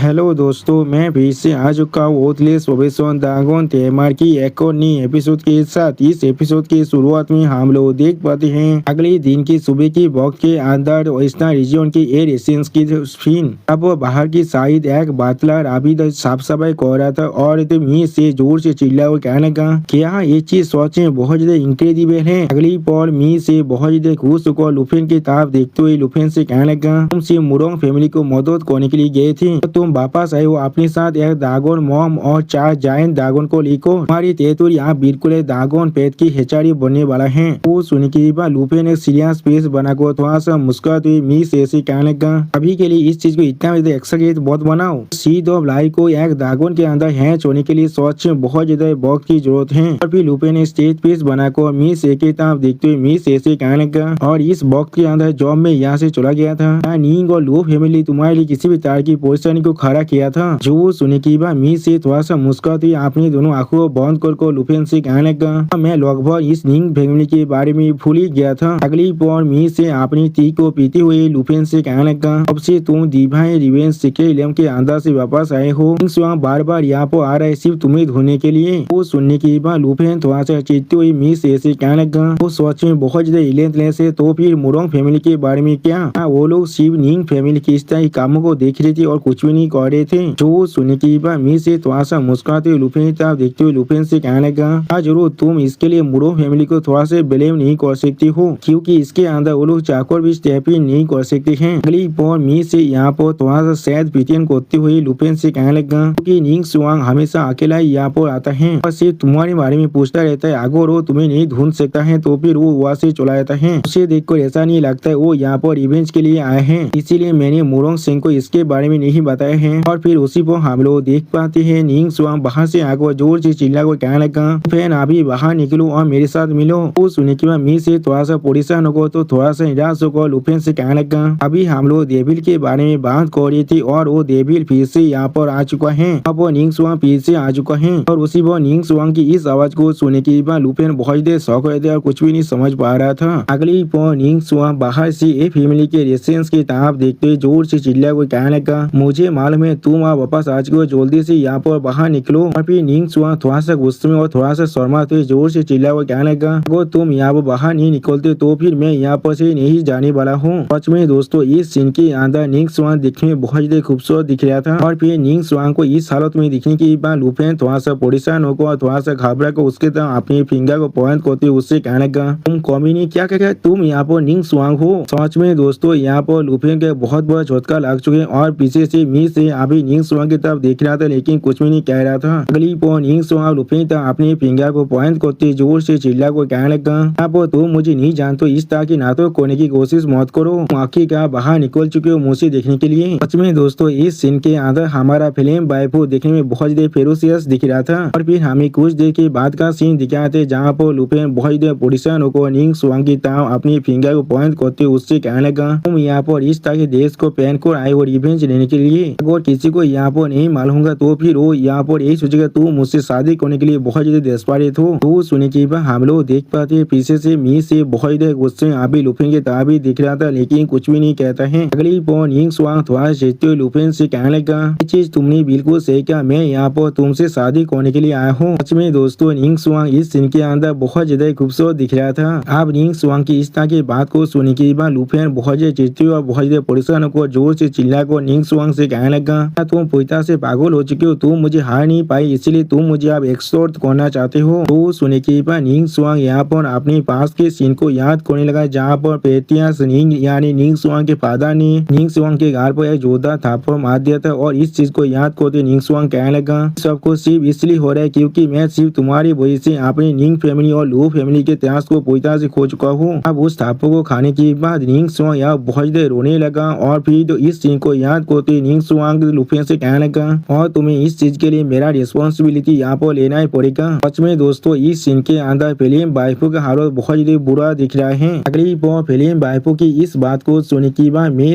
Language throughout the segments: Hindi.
हेलो दोस्तों, मैं फिर से आ चुका हूँ ओथलेस प्रोफेशन ड्रैगन त्योहार की एक और नई एपिसोड के साथ। इस एपिसोड की शुरुआत में हम लोग देख पाते हैं अगले दिन की सुबह की वक्त के अंदर वेस्टर्न रीजन की एयर एशियंस की सीन। अब बाहर की साइड एक बातलर अभी तक साफ सफाई कर रहा था और मी से जोर से चिल्ला और कहने लगा क्या ये चीज सोच में बहुत ज्यादा इंक्रेडिबल है। अगली पल मी से बहुत ज्यादा खुश होकर लुफेन की तरफ देखते हुए लुफेन से कहने लगा तुम से मुरोंग फैमिली को मदद करने के लिए गए थे, तुम वापस आए हो अपने साथ एक ड्रैगन मॉम और 4 जायंट ड्रैगन को लेकर। हमारी तेतुर यहाँ बिल्कुल ड्रैगन पेट की हेचारी बनने वाला है। वो सुन के बाद लुफेन एक सीरियस फेस बनाकर थोड़ा सा मुस्कुराते हुए मी से ऐसे कहने लगा अभी के लिए इस चीज को इतना ज्यादा एक्साइटेड बहुत बनाओ। सीड ऑफ लाइफ को एक ड्रैगन के अंदर हैच होने के लिए सोच में बहुत ज्यादा वक्त की जरूरत है। और फिर लुफेन ने स्टेज फेस बनाकर मी से की तरफ देखते हुए मी से ऐसे कहने लगा और इस वक्त के अंदर जॉब में यहाँ से चला गया था। नींग और लो फैमिली तुम्हारे लिए किसी भी तरह की पोजीशन को खड़ा किया था। जो सुने की बात मी से थोड़ा सा मुस्कुराती अपनी दोनों आंखों को बंद कर लुफेन से कहने लगा मैं लगभग इस निंग फैमिली के बारे में भूल ही गया था। अगली पौर मी से अपनी टी को पीते हुए लुफेन से कहने लगा अब से तुम डिवाइन रिवेंज सीक्रेट इलम के अंदर से वापस आए हो। बार बार यहाँ पर आ रहा है सिर्फ तुम्हें धोने के लिए। वो सुनने के बाद लुफेन थोड़ा सा चीखते हुए मी से ऐसे कहने लगा वो सोच में बहुत ज्यादा रिलेंटलेस है। तो फिर मुरोंग फैमिली के बारे में क्या? वो लोग सिर्फ निंग फैमिली की इस तरह कामों को देख रहे थे और कुछ भी नहीं कर रहे थे। जो सुनने की बात मी से थोड़ा सा मुस्कुराते हुए लुफेन की तरफ देखते हुए लुफेन से कहने लगा हाँ जरूर, तुम इसके लिए मुरोंग फैमिली को थोड़ा से ब्लेम नहीं कर सकती हो क्योंकि इसके अंदर वो लोग चाकर भी स्टेप ही नहीं कर सकते हैं। अगली पौर मी से यहाँ पर थोड़ा सा शायद पिटियन करते हुए लुफेन से कहने लगा क्योंकि निंग सुआंग हमेशा अकेला ही यहाँ पर आता है और सिर्फ तुम्हारे बारे में पूछता रहता है। अगर वो तुम्हें नहीं ढूंढ सकता है तो फिर वो वहाँ से चला जाता है। उसे देखकर ऐसा नहीं लगता है वो यहाँ पर रिवेंज के लिए आए हैं, इसीलिए मैंने मुरोंग सिंह को इसके बारे में नहीं बताया है। और फिर उसी पर हम लोग देख पाते हैं निंग सुआंग बाहर से आकर जोर से चिल्ला को कहने लगा फैन अभी बाहर निकलो और मेरे साथ मिलो। वो सुनने के बाद मी से थोड़ा सा परेशान होकर तो थोड़ा सा निराश होकर लुफेन से कहने लगा अभी हम लोग डेविल के बारे में बात कर रही थी और वो डेविल फिर से यहाँ पर आ चुका है। अब वो निंग सुआंग फिर से आ चुका है। और उसी पर निंग सुआंग की इस आवाज को सुनने के बाद लुफेन बहुत देर शौक रहे थे और कुछ भी नहीं समझ पा रहा था। अगली पर निंग सुआंग बाहर से ए फैमिली के रेसिडेंस की तरफ देखते हुए जोर से चिल्ला को कहने लगा मुझे मालूम है तुम आप वापस आज को जल्दी से यहाँ पर बाहर निकलो। और फिर निंग सुआंग थोड़ा सा गुस्से में और थोड़ा सा शर्माते हुए जोर से चिल्ला को कहने लगा अगर तुम यहाँ पर बाहर नहीं निकलते तो फिर मैं यहाँ पर से नहीं जाने वाला हूँ। सच में दोस्तों इस सीन के अंदर निंग सुआंग दिखने में बहुत ज्यादा खूबसूरत दिख रहा था। और फिर निंग सुआंग को इस हालत में दिखने के बाद लुफेन थोड़ा सा परेशान होकर और थोड़ा सा घबरा कर उसके तरफ अपनी फिंगर को पॉइंट करते उससे कहने लगा तुम कौमी नहीं क्या क्या तुम यहाँ पर निंग सुआंग हो। सच में दोस्तों यहाँ पर लुफेन के बहुत बड़ा झटका लग चुके और पीछे से मी से अभी निंग सुआंग की तरफ देख रहा था लेकिन कुछ भी नहीं कह रहा था। अगली पर निंग सुआंग लुफेन तक अपनी फिंगर को पॉइंट करते जोर से चिल्ला को कहने लगा अब तुम मुझे नहीं जानते इस तरह की नाटक करने की कोशिश मत करो। आखिरकार बाहर निकल चुके हो मुझे देखने के लिए। सच में दोस्तों इस सीन के अंदर हमारा फिल्म बाइफो देखने में बहुत ज्यादा फेरोसियस दिख रहा था। और फिर हमें कुछ देर के बाद का सीन दिखाए थे जहाँ पर लुफेन बहुत ज्यादा परेशान होकर निंग सुआंग की तरफ अपनी फिंगर को पॉइंट करते उससे कहने लगा तुम यहाँ पर इस तरह के देश को पहन कर आए हो रिवेंज लेने के लिए। अगर किसी को यहाँ पर नहीं मालूम होगा तो फिर वो यहाँ पर यही सोचेगा तू मुझसे शादी करने के लिए बहुत ज्यादा डेस्परेट हो। तो सुनने के बाद हम लोग देख पाते पीछे से मी से बहुत ज्यादा गुस्से में अभी लुफेन के तरफ भी दिख रहा था लेकिन कुछ भी नहीं कहता है। अगली पर निंग सुआंग थोड़ा चेतते हुए लुफेन से कहने लगा ये चीज तुमने बिल्कुल सही कहा, मैं यहाँ पर तुमसे शादी करने के लिए आया हूँ। सच में दोस्तों निंग सुआंग इस सीन के अंदर बहुत ज्यादा खूबसूरत दिख रहा था। अब निंग सुआंग की इस तरह की बात को सुनने के बाद लुफेन बहुत ज्यादा चिढ़ते हुए और बहुत ज्यादा परेशान होकर जोर से चिल्ला कर निंग सुआंग से कहने लगा तुम पिता से पागल हो चुके हो, तुम मुझे हार नहीं पाई इसलिए तुम मुझे अब एक्सटॉर्ट करना चाहते हो। तो सुनने के बाद निंग सुआंग यहाँ पर अपने पास के सीन को याद करने लगा जहाँ पर पेटियास निंग यानी निंग सुआंग के फादर ने निंग सुआंग के गाल पर एक जोरदार थप्पड़ मार दिया था। और इस चीज को याद करते निंग सुआंग कहने लगा सबको सिर्फ इसलिए हो रहा है क्योंकि मैं सिर्फ तुम्हारी वजह से अपनी निंग फैमिली और लू फैमिली के इतिहास को पूरी तरह से खो चुका हूँ। अब उस थप्पड़ को खाने के बाद निंग सुआंग यहाँ बहुत देर रोने लगा। और फिर तो इस सीन को याद करते निंग सुआंग लुफेन से कहने लगा और तुम्हें इस चीज के लिए मेरा रिस्पॉन्सिबिलिटी यहाँ पर लेना ही पड़ेगा। सच में दोस्तों इस सीन के अंदर फिल्म बाइफो का हालत बहुत ज्यादा बुरा दिख रहा है। अगली पर फिल्म बाइफो की इस बात को सुनने के बाद मैं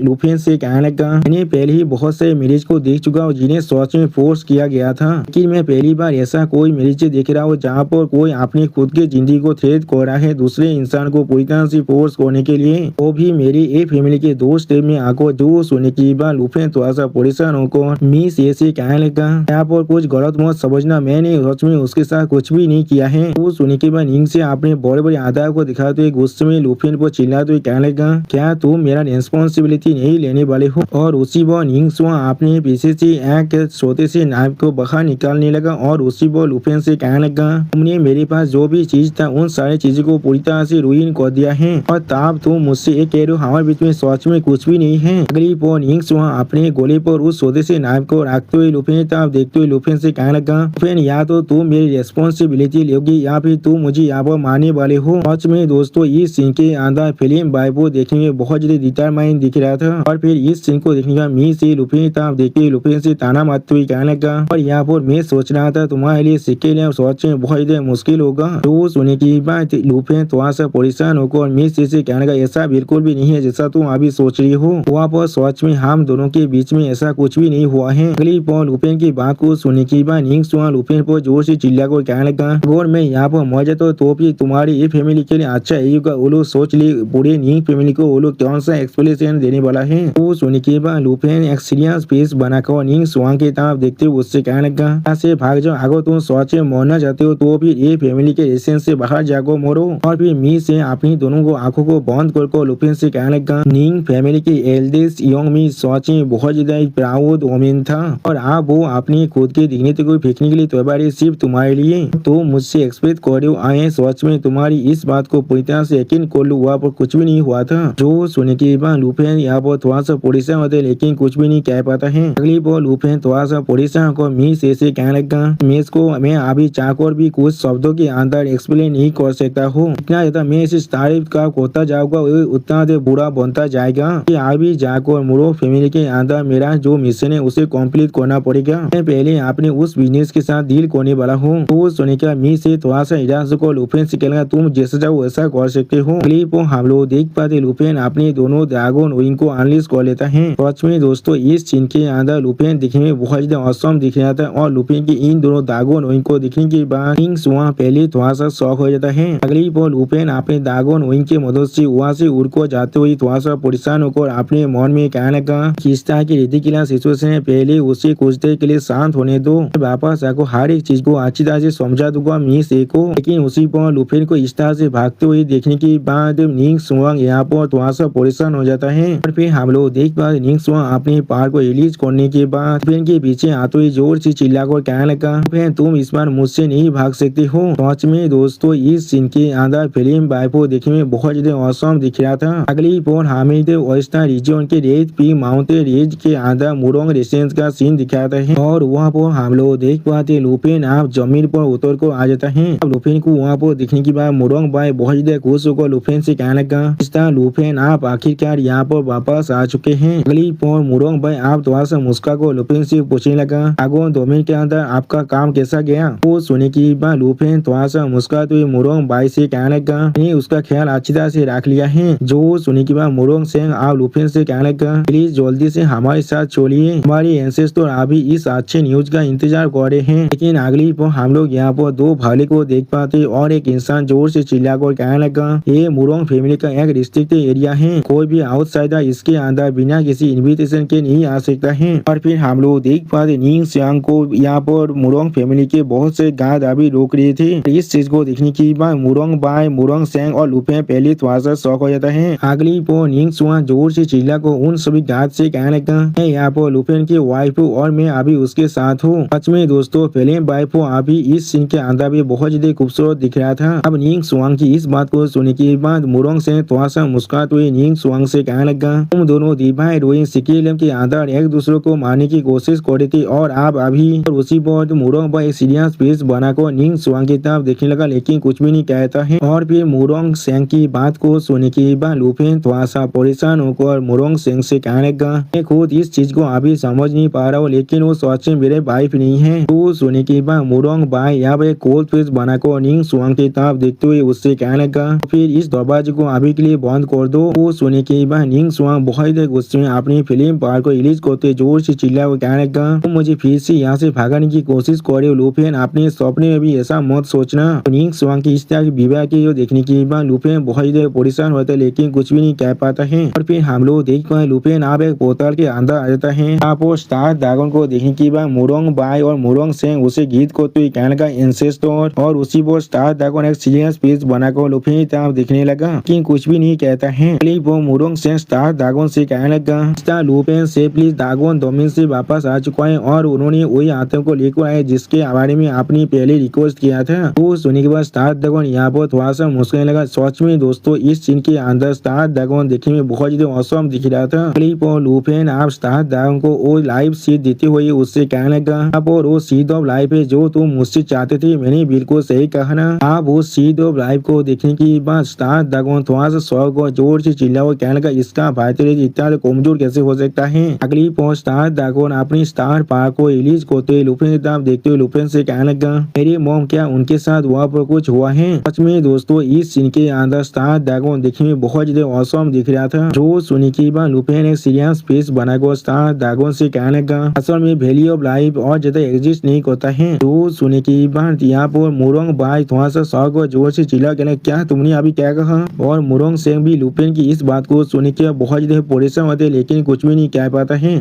लुफेन से कहने लगा मैंने पहले ही बहुत से मैरिज को देख चुका हूँ जिन्हें सच में फोर्स किया गया था, लेकिन मैं पहली बार ऐसा कोई मैरिज देख रहा हूँ जहाँ पर कोई अपनी खुद की जिंदगी को थ्रेट कर रहा है दूसरे इंसान को पूरी तरह से फोर्स करने के लिए, वो भी मेरी एक फैमिली के दोस्त में आकर। जो सुनने के बाद लुफेन लुफेन थोड़ा सा परेशान होकर मिस ए से कहने लगा, यहाँ पर कुछ गलत मत समझना, मैंने सच में उसके साथ कुछ भी नहीं किया है। वो सुनने के बाद निंग से अपने बड़े बड़े आधार को दिखाते हुए गुस्से में लुफेन पर चिल्लाते हुए कहने लगा, क्या तुम मेरा रिस्पॉन्सिबिलिटी नहीं लेने वाले हो? और उसी पर निंग अपने पीछे से एक छोटे से नाइफ को बाहर निकालने लगा और उसी पर लुफेन से कहने लगा, तुमने मेरे पास जो भी चीज था उन सारी चीजों को पूरी तरह से रुइन कर दिया है और तब तुम मुझसे एक कह रहे हो हमारे बीच में सच में कुछ भी नहीं है। अगली पर निंग अपने गोले पर उस छोटे से नाइफ को रखते हुए लुफेन तब देखते हुए लुफेन से कहने लगा, लुफेन या तो तुम मेरी रिस्पॉन्सिबिलिटी लोगी या फिर तुम मुझे यहाँ पर मारने वाले हो। सच में दोस्तों इस सीन के अंदर फिल्म बाइबो देखने में बहुत ज्यादा डिटरमाइन दिख रहा था और फिर इस सीन को देखने का मी से लुफेन तब देखते हुए लुफेन से ताना मारते हुए कहने लगा, और यहाँ पर मैं सोच रहा था तुम्हारे लिए सिक्के लेना सच में बहुत ज्यादा मुश्किल होगा। तो सुनने की बात लुफेन थोड़ा सा परेशान होकर और मी से कहने लगा, ऐसा बिल्कुल भी नहीं है जैसा तुम अभी सोच रही हो, वहाँ पर सच में हम दोनों के बीच में ऐसा कुछ भी नहीं हुआ है। अगली पर लुफेन की बात को सुनने की बाद निंग लुफेन पर जोर से चिल्ला कर कहने लगा, अगर मैं यहाँ पर मर जाता तो भी तुम्हारी ये फैमिली के लिए अच्छा ही होगा। वो लोग सोच ली पूरे निंग फैमिली को वो लोग कौन सा एक्सप्लेनेशन देने वाला है। वो सुनने के बाद लुफेन एक सीरियस फेस बनाकर निंग के तरफ देखते हुए उससे कहने लगा, यहाँ से भाग जाओ, अगर तुम सच में मरना चाहते हो तो फिर ये फैमिली के रेशन से बाहर जाकर मरो। और फिर मी से अपनी दोनों को आंखों को बंद कर लुफेन से कहने लगा, निंग फैमिली के एल्डेस्ट यंग मी सच में बहुत ज्यादा प्राउड वोमेन था और आप वो अपनी खुद के दिग्निटी को फेंकने के लिए तैयार सिर्फ तुम्हारे लिए। तो मुझसे एक्सपेक्ट कर रहे आए, सच में तुम्हारी इस बात को पूरी तरह से यकीन कर लो, वहाँ पर कुछ भी नहीं हुआ था। जो सुनने के बाद लुफेन यहाँ पर थोड़ा सा परेशान होते लेकिन कुछ भी नहीं कह पाता है। अगली बार लुफेन थोड़ा सा परेशान होकर मी से कहने लगा, मिस को मैं अभी चाहकर भी कुछ शब्दों के अंदर एक्सप्लेन नहीं कर सकता हूँ। इतना ज्यादा मैं इस तारीफ का होता जाऊंगा उतना बुरा बनता जाएगा कि अभी जाकर मुरो फैमिली के अंदर मेरा जो मिशन है उसे कंप्लीट करना पड़ेगा। मैं पहले अपने उस बिजनेस के साथ डील करने वाला हूँ। तो सुनने का मी से थोड़ा सा इजाजत को लुफेन से कहना, तुम जैसा चाहो वैसा कर सकते हो। क्लिप हम लोग देख पाते लुफेन अपने दोनों ड्रैगन विंग को अनलीज कर लेता है। सच में दोस्तों इस सीन के अंदर लुफेन दिखने में बहुत ज्यादा औसम दिख रहा था और लुफेन की इन दोनों ड्रैगन विंग को दिखने के बाद निंग पहले थोड़ा सा शौक हो जाता है। अगली बार लुफेन अपने ड्रैगन विंग की मदद से वहाँ से उड़ को जाते हुए थोड़ा सा परेशान होकर अपने मन में कहने लगा, किस तरह की रिडिकुलस सिचुएशन है, पहले उसे कुछ देर के लिए शांत होने दो, वापस आकर हर एक चीज को अच्छी तरह से समझा दूंगा मी से को। लेकिन उसी पर लुफेन को इस तरह से भागते हुए देखने के बाद निंग यहाँ पर थोड़ा सा परेशान हो जाता है और फिर हम लोग देख पाते निंग अपने पार को रिलीज करने के बाद लुफेन के पीछे आते हुए जोर से चिल्लाकर कहने लगा, लुफेन तुम इस बार मुझसे नहीं भाग सकते हो। सच में दोस्तों इस सीन के अंदर फिल्म बाइबो देखने में बहुत ज्यादा औसम दिख रहा था। अगली पर हमें वेस्टर्न रीजन के रेड पी माउंटेन रेंज के अंदर मुरोंग रेसिडेंस का सीन दिखाता है और वहाँ पर हम लोग देख पाते लुफेन आप जमीन पर उतर को आ जाता है। अब लुफेन को वहाँ पर दिखने के बाद मुरोंग भाई बहुत ज्यादा खुश होकर लुफेन से कहने लगा, इस तरह लुफेन आप आखिरकार यहाँ पर वापस आ चुके हैं। अगली पर मुरोंग भाई आप थोड़ा सा मुस्का को लुफेन से पूछने लगा, अगो 2 मिनट के अंदर आपका काम कैसा गया। वो सुनने के बाद लुफेन थोड़ा सा मुस्कुराते हुए मुरोंग भाई से कहने लगा, मैंने उसका ख्याल अच्छी तरह से रख लिया है। जो सुनने के बाद मुरोंग सेंग आप लुफेन से कहने लगा, प्लीज जल्दी से हमारे साथ चलिए, हमारे एंसेस्टर अभी इस अच्छे न्यूज का इंतजार कर रहे हैं। लेकिन अगली पर हम लोग यहाँ पर 2 भाले को देख पाते और एक इंसान जोर से चिल्लाकर कहने लगा, ये मुरोंग फैमिली का एक रिस्ट्रिक्टेड एरिया है, कोई भी आउटसाइडर इसके अंदर बिना किसी इन्विटेशन के नहीं आ सकता है। और फिर हम लोग देख पाते निंग सियांग को यहाँ पर मुरोंग फैमिली के बहुत से गार्ड अभी रोक रहे थे। इस चीज को देखने के बाद मुरोंग बाय मुरोंग सेंग और लुफेन पहले थोड़ा सा शौक हो जाता है। अगली पर निंग जोर से चिल्ला को उन सभी गार्ड से कहने लगा, मैं यहाँ पर लुफेन की वाइफ हूँ और मैं अभी उसके साथ हूँ। सच में दोस्तों फिल्म वाइफ अभी इस सीन के अंदर भी बहुत ज्यादा खूबसूरत दिख रहा था। अब निंग की इस बात को सुनने के बाद मुरोंग से थोड़ा सा मुस्कुराते हुए निंग से कहने लगा, तुम दोनों दीवार हीरोइन सिक्किम के अंदर एक दूसरे को मारने की कोशिश कर रही थी और आप अभी और उसी पर मुरोंग एक सीरियस फेस बनाकर निंग की तरफ देखने लगा लेकिन कुछ भी नहीं कहता है। और फिर मुरोंग सेंग की बात को सुनने के बाद लुफेन थोड़ा सा परेशान होकर मुरोंग सेंग से कहने लगा, मैं खुद इस चीज को अभी समझ नहीं पा रहा हूँ लेकिन वो सच में मेरे वाइफ नहीं है। तो सुनने के बाद मुरोंग भाई यहाँ पे कोल्ड फेस बनाकर निंग की तरफ देखते हुए उससे कहने लगा, फिर इस दरवाजे को अभी के लिए बंद कर दो। वो सुनने के बाद निंग बहुत गुस्से में अपनी फिल्म पार को रिलीज करते जोर से चिल्ला वो कहने लगा, तुम मुझे फिर से यहाँ से भागने की कोशिश कर रहे हो लुफेन, अपने सपने में भी ऐसा मत सोचना। निंग की इस तरह की विवाह की देखने के बाद लुफेन बहुत परेशान होता है लेकिन कुछ भी नहीं कह पाता है। और फिर हम लोग देख पाए लुफेन आप एक पोर्टल के अंदर आ जाता है। आप वो स्टार ड्रैगन को देखने के बाद मुरोंग बाई और मुरोंग सेंग उसे गीत को तो कहने का इंसेस्टर और उसी वो स्टार ड्रैगन एक सीरियस पीस बनाकर लुफी तरफ दिखने लगा, लेकिन कुछ भी नहीं कहता है। वो मुरोंग सेंग स्टार ड्रैगन से कहने लगा, स्टार लुपेन से प्लीज ड्रैगन डोमेन से वापस आ चुका है और उन्होंने वही आतंक को लेकर आए जिसके बारे में आपने पहले रिक्वेस्ट किया था। तो सुनने के बाद स्टार ड्रैगन यहाँ पर थोड़ा सा मुस्कुराने लगा। सच में दोस्तों इस सीन के अंदर स्टार ड्रैगन देखने में बहुत ज्यादा औसम दिख रहा था। और लुपेन आप स्टार ड्रैगन को वो लाइव सीट देते हुए उससे कहने लगा, आप और वो सीट ऑफ लाइफ है जो तुम मुझसे चाहते थे, मैंने बिल्कुल सही कहा ना। आप वो सीट ऑफ लाइफ को देखने के बाद स्टार ड्रैगन थोड़ा सा शौक और जोर से चिल्ला और कहने लगा, इसका भाई इतना कमजोर कैसे हो सकता है। अगली पहुंच स्टार ड्रैगन अपनी स्टार पावर को रिलीज करते हुए लुपेन की तरफ देखते हुए लुपेन से कहने लगा, मेरी मॉम क्या उनके साथ वहाँ पर कुछ हुआ है। सच में दोस्तों इस सीन के अंदर स्टार ड्रैगन देखने में बहुत ज्यादा औसम दिख रहा था। जो सुनने के बाद लुपेन एक सीरियस फेस बनाकर स्टार ड्रैगन से कहने लगा, असल में वैल्यू ऑफ लाइफ और ज्यादा एग्जिस्ट नहीं करता है। तो सुनने के बाद यहाँ पर मुरोंग बाई थोड़ा सा शौक और जोर से चिल्ला कहने, क्या तुमने अभी क्या कहा। और मुरोंग सेंग भी लुपेन की इस बात को सुनने के बहुत ज्यादा परेशान होते लेकिन कुछ भी नहीं कह पाता है।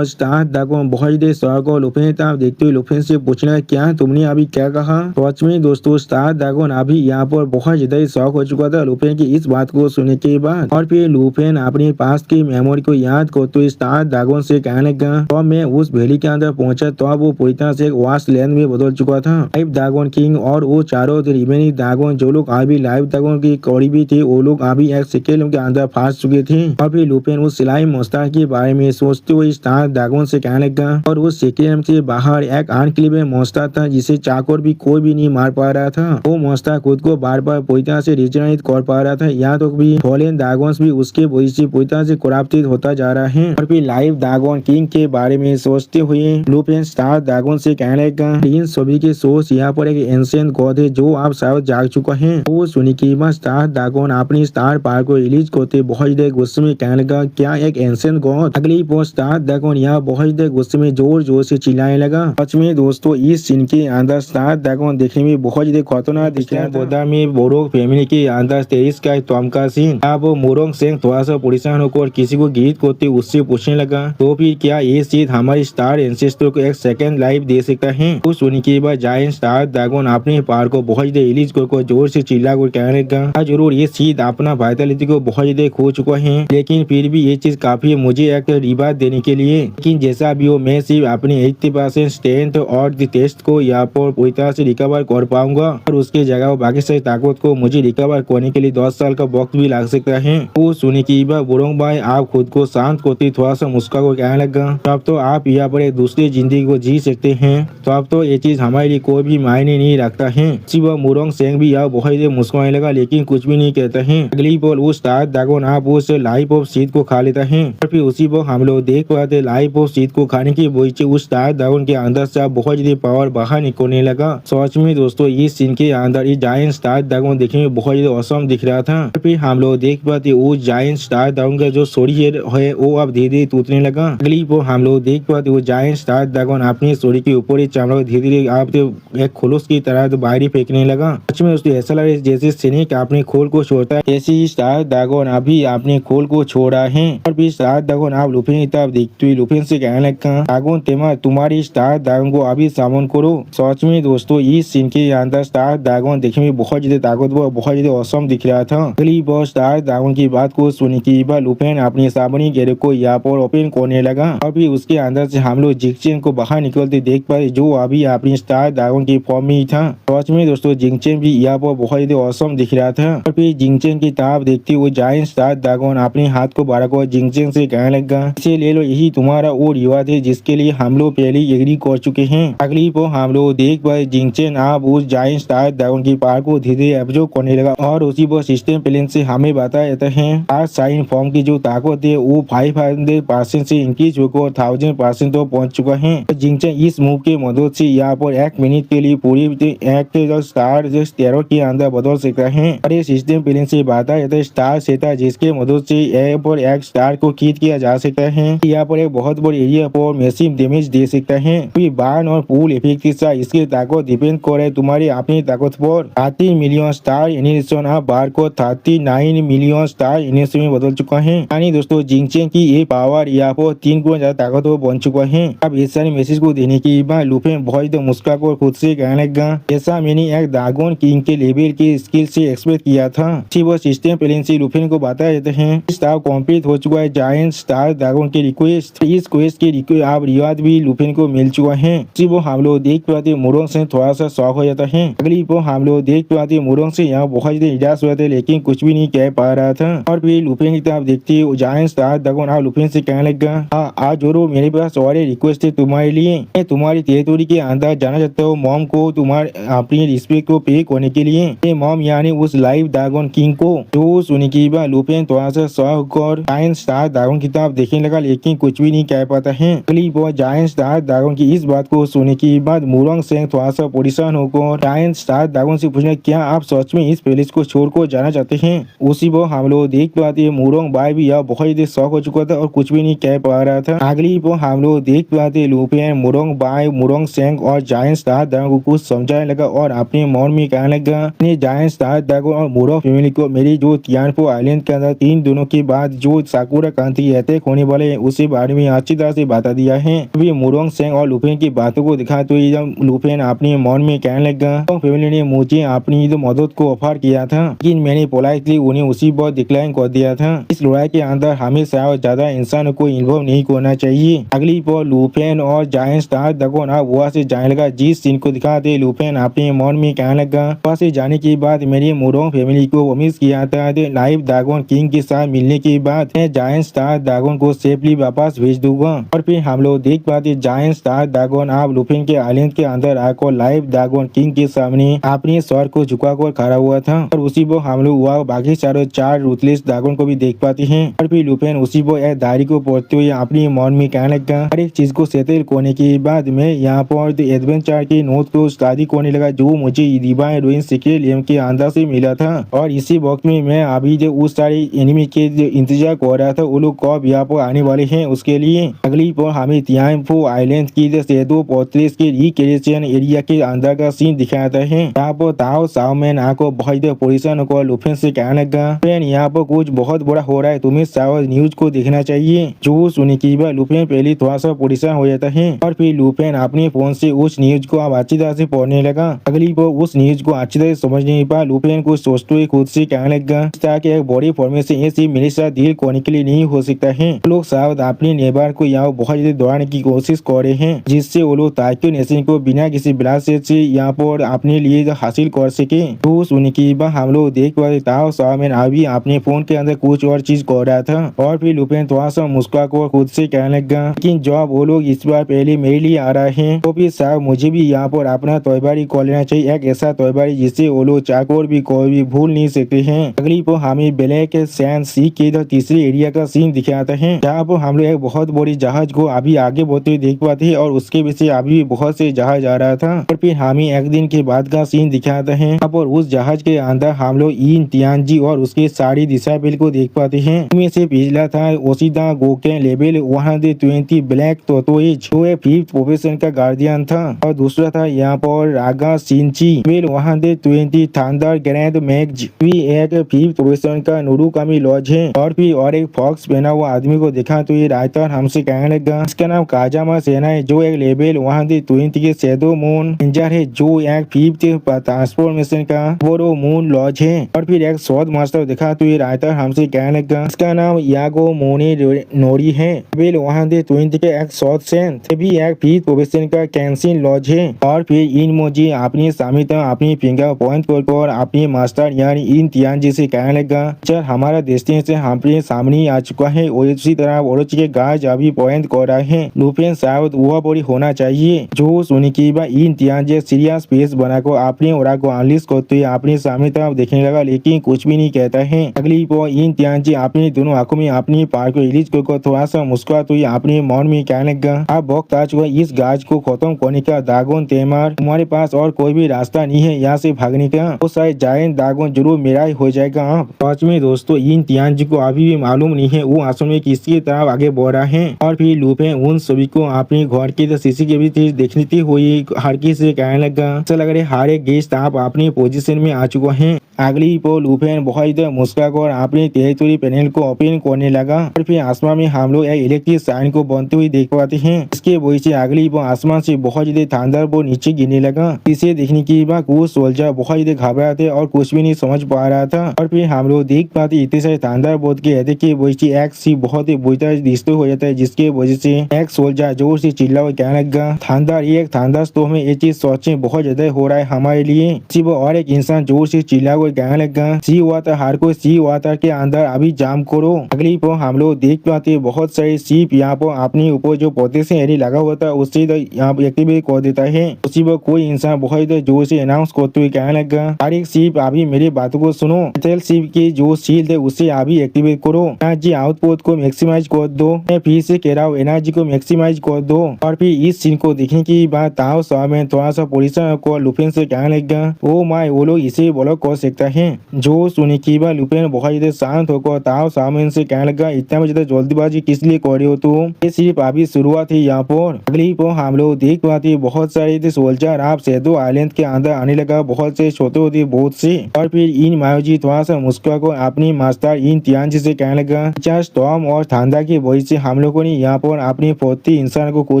स्टार ड्रैगन बहुत ज्यादा शौक और लुपेन तरफ देखते हुए लुपेन से पूछना, क्या तुमने अभी क्या कहा। सच में दोस्तों स्टार ड्रैगन अभी यहाँ पर बहुत ज्यादा शौक हो चुका था लुपेन की इस बात को सुनने के बाद। और फिर लुपेन अपने पास की मेमोरी को याद करते स्टार ड्रैगन से कहने लगा, तो मैं उस वैली के अंदर पहुंचा तो वो पूरी तरह से एक वास्ट लैंड में बदल चुका था। लाइव ड्रैगन किंग और वो चारों रिमेनिंग ड्रैगन जो लोग अभी लाइव ड्रैगन की करीबी थे वो लोग अभी एक सेकेंड के अंदर फंस चुके थे। और फिर लुपेन उस सिलाई मोस्तार के बारे में सोचते हुए स्टार ड्रैगन से कहने लगा, और उस सेकेंड से बाहर एक अनक्लीवेबल मोस्तार था जिसे चाकर भी कोई भी नहीं मार पा रहा था। वो मोस्तार खुद को बार बार पूरी तरह से रिजनरेट कर पा रहा था, यहाँ तक भी फॉलन ड्रैगन्स भी उसके वजह से पूरी तरह से करप्टेड होता जा रहा है। और फिर लाइव ड्रैगन किंग के बारे में सोचते हुए लुपेन स्टार ड्रैगन से कहने लगा, इन सभी के सोर्स यहाँ पर एक एंशिएंट गॉड है जो आप शायद जाग चुका है। वो सुनी की बात स्टार ड्रैगन अपनी स्टार पावर को रिलीज करते बहुत ज्यादा गुस्से में कहने लगा, क्या एक एंशिएंट गॉड। अगली पोस्ट स्टार ड्रैगन यहाँ बहुत ज्यादा गुस्से में जोर जोर से चिल्लाने लगा। सच में दोस्तों इस सीन के अंदर स्टार ड्रैगन देखने में बहुत ज्यादा खतरनाक दिख रहा है। बोधा में बोरोंग फैमिली के अंदर तेईस का तम का सीन। अब मुरोंग सेंग थोड़ा सा परेशान होकर किसी को गीत करते उससे पूछने लगा, तो फिर क्या ये सीट हमारी स्टार एंसेस्टर को एक सेकंड लाइफ दे सकता है। तो सुनने के बाद जायंट स्टार ड्रैगन अपने पावर को बहुत ज्यादा रिलीज कर जोर से चिल्ला कर कहने लगा, जरूर ये सीट अपना वाइटलिटी को बहुत ज्यादा खो चुका है, लेकिन फिर भी ये चीज काफी है मुझे एक रिवार्ड देने के लिए। लेकिन जैसा भी हो मैं सिर्फ अपने 80% स्ट्रेंथ और टेस्ट को यहाँ पर पूरी तरह से रिकवर कर पाऊंगा और उसके जगह बाकी सारी ताकत को मुझे रिकवर करने के लिए 10 साल का वक्त भी लग सकता है। तो सुनने की बात बुरोंग भाई आप खुद को शांत करते थोड़ा सा मुस्का को कहने लगा, तो अब तो आप यहाँ पर एक दूसरी जिंदगी को जी सकते हैं, तो अब तो ये चीज हमारे लिए कोई भी मायने नहीं रखता है। वह मुरोंग सेंग भी यहाँ बहुत ही मुस्कुराने लगा लेकिन कुछ भी नहीं कहता है। अगली बॉल वो स्टार ड्रैगन आप उस लाइफ ऑफ सीट को खा लेता है और फिर उसी पर हम लोग देख पाते लाइफ ऑफ सीट को खाने की वजह से उस स्टार ड्रैगन के अंदर से बहुत ज्यादा पावर बाहर निकलने लगा। सच में दोस्तों इस सीन के अंदर ये जायंट स्टार ड्रैगन देखने में बहुत ज्यादा औसम दिख रहा था। फिर हम लोग देख पाते वो जायंट स्टार ड्रैगन का जो शरीर है वो अब धीरे धीरे टूटने लगा। अगली वो हम लोग देख पाते वो जायंट स्टार ड्रैगन अपने शरीर के ऊपर ही चमड़ा को धीरे धीरे आप एक खुलूस की तरह तो बाहर ही फेंकने लगा। सच में उसको ऐसा लगा जैसे सैनिक अपने खोल को छोड़ता है, ऐसे ही स्टार ड्रैगन अभी अपने खोल को छोड़ा है। और फिर स्टार ड्रैगन आप लुफिन की तरफ देखते हुए लुफिन से कहने लगा, ड्रैगन तेमा तुम्हारी स्टार ड्रैगन को अभी सामन करो। सच में दोस्तों इस सीन के अंदर स्टार ड्रैगन देखने में बहुत ज्यादा ताकतवर बहुत ज्यादा औसम दिख रहा था। अगली बार स्टार ड्रैगन की बात को सुनने की बात लुफिन अपनी सामने गैरेज को यहाँ पर ओपन करने लगा और फिर उसके अंदर से हम लोग जिंगचेन को बाहर निकलते देख पाए जो अभी अपनी स्टार ड्रैगन की फॉर्म में ही था। सच में दोस्तों जिंगचेन भी यहाँ पर बहुत ज्यादा औसम दिख रहा था। और फिर जिंगचेन की तरफ देखते हुए जायंट स्टार ड्रैगन अपने हाथ को बढ़ाकर जिंगचेन से कहने लगा, इसे ले लो, यही तुम्हारा वो रिवार्ड है जिसके लिए हम लोग पहले एग्री कर चुके हैं। अगली पर हम लोग देख पाए जिंगचेन आप उस जायंट स्टार ड्रैगन की पावर को धीरे धीरे एब्जॉर्ब करने लगा और उसी पर सिस्टम प्लेन से हमें बताया जाता है आज साइन फॉर्म की जो ताकत है वो 500% से इंक्रीज होकर 1000% तो पहुंच चुका है। जिंगचेन इस मूव के मदद से यहाँ पर 1 मिनट के लिए पूरी एक स्टार स्टेरो के अंदर बदल सकता है और ये सिस्टम प्लेन से बताया जाता है स्टार सेटा जिसके मदद से यहाँ पर एक स्टार को खींच किया जा सकता है। यहाँ पर एक बहुत बड़ी एरिया पर मैसिव डैमेज दे सकता है। बार्न और पूल इफेक्ट के साथ इसकी ताकत डिपेंड करे तुम्हारी अपनी ताकत पर। 30 मिलियन स्टार इनिशिएशन आप बार को 39 मिलियन स्टार इनिशिएशन में बदल चुका है। यानी दोस्तों जिंगचेन की ये पावर यहाँ पर 3 गुना ज्यादा ताकतवर बन चुका है। अब इस सारे मैसेज को देने के बाद लुफिन बहुत ज्यादा मुस्कुराकर खुद से कहने लगा, ऐसा मैंने एक ड्रैगन किंग के लेवल की स्किल से एक्सपेक्ट किया था। वो सिस्टम प्लेन से लुफिन को बताया जाते हैं स्टार कंप्लीट हो चुका है जायंट स्टार ड्रैगन की रिक्वेस्ट। इस क्वेस्ट की रिक्वेस्ट आप रिवार्ड भी लुफिन को मिल चुका है। वो हम लोग देख पाते मुरोंग से थोड़ा सा शौक हो जाता है। अगली वो हम लोग देख पाते मुरोंग से यहाँ बहुत ज्यादा निराश हुए थे लेकिन कुछ भी नहीं कह पा रहा था। और फिर लुफिन की तरफ देखते जायंट स्टार ड्रैगन आप लुफिन से कहने लगा, हाँ आज जोरो मेरे पास और रिक्वेस्ट है तुम्हारे लिए। मैं तुम्हारी टेरिटोरी के अंदर जाना चाहता हूँ मॉम को तुम्हारे अपनी रिस्पेक्ट को पे करने के लिए। मॉम यानी उस लाइव ड्रैगन किंग को। तो सुनने के बाद लुफिन थोड़ा सा शौक और जायंट स्टार ड्रैगन की तरफ देखने लगा लेकिन कुछ भी नहीं कह पाता है। अगली बार जायंट स्टार ड्रैगन की इस बात को सुनने के बाद मुरोंग सेंग थोड़ा सा परेशान होकर जायंट स्टार ड्रैगन से पूछने, क्या आप सच में इस पैलेस को छोड़कर जाना चाहते हैं? उसी बार हम लोग देख पाते मुरोंग भाई भी यह बहुत ही शौक हो चुका था और कुछ भी नहीं कह पा रहा था। अगली बार हम लोग देख पाते लुफिन मुरोंग भाई मुरोंग सेंग और जायंट स्टार ड्रैगन को कुछ समझाने लगा और अपने मन में कहने लगा, जायंट स्टार ड्रैगन और मुरोंग फैमिली को मेरी जो तियानपो आइलैंड के अंदर 3 दिनों के बाद जो साकुरा कांति अटैक होने वाले हैं उसी बारे में अच्छी तरह से बता दिया है। अभी मुरोंग सेंग और लुफिन की बातों को दिखा तो लुफिन अपने मन में कहने लगा, फैमिली ने मुझे अपनी मदद को ऑफर किया था लेकिन मैंने पोलाइटली उन्हें उसी बार डिक्लाइन कर दिया था। इस लड़ाई के अंदर हमें शायद ज्यादा इंसान को इन्वॉल्व नहीं करना चाहिए। अगली बार लुफिन और जायंट स्टार ड्रैगन आप वहाँ से जाने लगा। जिस सीन को दिखाते लुफिन अपने मन में कहने लगा, वहाँ से जाने के बाद मेरी मुरोंग फैमिली को प्रॉमिस किया था लाइव ड्रैगन किंग के साथ मिलने के बाद मैं जायंट स्टार ड्रैगन को सेफली वापस भेज दूंगा। और फिर हम लोग देख पाते जायंट स्टार ड्रैगन आप लुफिन के आइलैंड के अंदर आकर लाइव ड्रैगन किंग के सामने अपने सर को झुकाकर खड़ा हुआ था। और उसी वो हम लोग वहाँ बाकी सारे 4 रूथलेस ड्रैगन को भी देख पाते हैं। और फिर लुफिन उसी वो एक डायरी को पढ़ते हुए अपने मन में कहने लगा, हर एक चीज को सेटल करने के बाद मैं यहाँ पर एडवेंचर के नोट को स्टडी करने लगा जो मुझे डिवाइन रूइन सीक्रेट लेम के अंदर से मिला था। और इसी वक्त में मैं अभी जो उस सारे एनिमी के जो इंतजार कर रहा था वो लोग कब यहाँ पर आने वाले हैं उसके लिए। अगली पर हमें तियानपो आइलैंड की शेडो फोर्ट्रेस के रिक्रिएशन एरिया के अंदर का सीन दिखाता है। यहाँ पर ताओ साओमैन आको बहुत परेशान होकर लुफिन से कहने लगा, फ्रेंड यहाँ पर कुछ बहुत बड़ा हो रहा है, तुम्हें शायद न्यूज को देखना चाहिए। जो सुनने के बाद लुफिन पहले थोड़ा सा परेशान हो जाता है और फिर लुफिन अपने फोन से उस न्यूज को अब अच्छी तरह से पढ़ने लगा। अगली बार उस न्यूज को अच्छी तरह से समझने के बाद लुफिन को सोचते हुए खुद से कहने लगा, इस तरह के एक बड़ी फॉर्मेशन ऐसी मेरे साथ डील करने के लिए नहीं हो सकता है। लोग शायद अपने नेबर को यहाँ बहुत ज्यादा दौड़ाने की कोशिश कर रहे हैं जिससे वो लोग ताकि नेशन को बिना किसी ब्लास्ट से यहाँ पर अपने लिए हासिल कर सके। तो सुनने के बाद हम लोग देख पाते ताओ साओमैन अभी अपने फोन के अंदर कुछ और चीज कर रहा था। और फिर लुफिन थोड़ा सा मुस्कुरा कर खुद से कहने लगा, लेकिन जब वो लोग इस बार पहले मेरे लिए आ रहे हैं तो फिर शायद मुझे भी यहाँ पर अपना तैयारी कर लेना चाहिए, एक ऐसा तैयारी जिससे वो लोग चाकोर भी कोई भी भूल नहीं सकते हैं। अगली पर हमें ब्लैक सैंड सी के तीसरे एरिया का सीन दिखाता है जहाँ पर हम लोग एक बहुत बड़ी जहाज को अभी आगे बढ़ते हुए देख पाते हैं और उसके पीछे अभी बहुत से जहाज आ रहा था। और फिर हमें एक दिन के बाद का सीन दिखाता है और उस जहाज के अंदर हम लोग इन तियानजी और उसके सारी डिसाइबल को देख पाते हैं। इनमें से पिछला था ओशिदा गोकेन लेवल 120 ब्लैक तोतोइज जो एक 5th प्रोफेशन का गार्डियन था। और दूसरा था यहाँ पर रागा सिंची लेवल 120 थंडर ग्रैंड मैग्ज भी एक 5th प्रोफेशन का नुरुकामी लॉज है। और फिर और एक फॉक्स पहना हुआ आदमी को देखा तो ये राइटर हमसे कहने लगा, इसका नाम काजामा सेना है जो एक लेवल 120 के शेडो मून रेंजर है जो एक 5th ट्रांसफॉर्मेशन का बोरो मून लॉज है। और फिर एक शॉट मास्टर देखा तो ये राइटर हमसे कहने लगा, इसका नाम यागो मोनी नोरी है लेवल 120 के एक शॉट सेंट भी एक 5th प्रोफेशन का कैंसिन लॉज है। और फिर इन मोजी अपनी सामिता अपनी फिंगर पॉइंट पर अपनी मास्टर यानी इन तियानजी से कहने लगा, चल हमारा डेस्टिनेशन हमारे सामने आ चुका है। और इसी तरह ओरोची के गाज अभी पॉइंट कर रहे हैं, लुफिन शायद वह बड़ी होना चाहिए। जो सुनी की बात इन तियानजी सीरियस फेस बनाकर अपने ओरा को अनलिस्ट करते हुए अपने सामने तरफ देखने लगा लेकिन कुछ भी नहीं कहता है। अगली पर इन तियानजी अपनी दोनों आंखों में अपनी पार को रिलीज कर थोड़ा सा मुस्कुराते हुए अपने मन में कहने लगा, अब वक्त आ चुका इस गाज को खत्म करने का। ड्रैगन तेमर तुम्हारे पास और कोई भी रास्ता नहीं है यहाँ से भागने का, तो शायद जायंट ड्रैगन जरूर मेरा ही हो जाएगा। पांच में दोस्तों इन तियानजी को अभी भी मालूम नहीं है वो असल में किसकी तरफ आगे बढ़ रहा है। और फिर लुफिन उन सभी को अपने घर की शीशी के भी देखती हुई हर किसी से कहने लगा, ऐसा लग रहा है हर एक गेस्ट आप अपनी पोजीशन में आ चुका है। अगली पल लुफेन बहुत मुस्कुराकर अपनी टेरिटरी पैनल को ओपन करने लगा और फिर आसमान में हम लोग एक इलेक्ट्रिक साइन को बनते हुए देख पाते हैं। इसके वजह से अगली पल आसमान से बहुत ज्यादा थंडरबोल्ट नीचे गिरने लगा। इसे देखने के बाद कुछ सोल्जर बहुत ज्यादा घबराते और कुछ भी नहीं समझ पा रहा था और फिर हम लोग देख पाते इतने सारे थंडरबोल्ट के रहते की वजह से एक सी बहुत ही बुरी तरह डिस्ट्रॉय हो जाता है, जिसके वजह से एक सोल्जर जोर से चिल्ला और कहने लगा थंडर स्टॉर्म में ये चीज सच में बहुत ज्यादा हो रहा है हमारे लिए। सिर्फ और एक इंसान जोर से चिल्ला और कहने लगा सी वाटर हर कोई सी वाटर के अंदर अभी जाम करो। अगली पर हम लोग देख पाते बहुत सारे सीप यहाँ पर अपने ऊपर जो प्रोटेक्शन एरिया लगा हुआ था उससे यहाँ पर एक्टिवेट कर देता है। उसी पर कोई इंसान बहुत जोर से अनाउंस करते हुए कहने लगा हर एक सीप अभी मेरी बातों को सुनो, सीप की जो शील्ड है उसे अभी एक्टिवेट करो, एनर्जी आउटपुट को मैक्सिमाइज कर दो। मैं फिर से कह रहा हूँ एनर्जी को मैक्सिमाइज कर दो। और फिर इस सीन को देखने की बाद ताओ सामने थोड़ा सा पोजीशन को लुफेन से कहने लगा ओ माय वो लोग इसे ब्लॉक कर सकता है। जो सुनी की बाद लुफेन बहुत ज्यादा शांत होकर ताओ सामने से कहने लगा इतना ज्यादा जल्दीबाजी किस लिए कर रहे हो तुम, ये सिर्फ अभी शुरुआत है। यहाँ पर अगली पर हम लोग देख पाते बहुत सारे सोल्जर आप सेदो आइलैंड के अंदर आने लगा, बहुत से छोटे होते बहुत से। और फिर इन मायोजी थोड़ा सा मुस्कुरा को अपनी मास्टर इन तियानजी से कहने लगा स्टॉर्म और ठंडा की वजह से हम लोगों ने यहाँ पर अपनी 40 इंसान को खो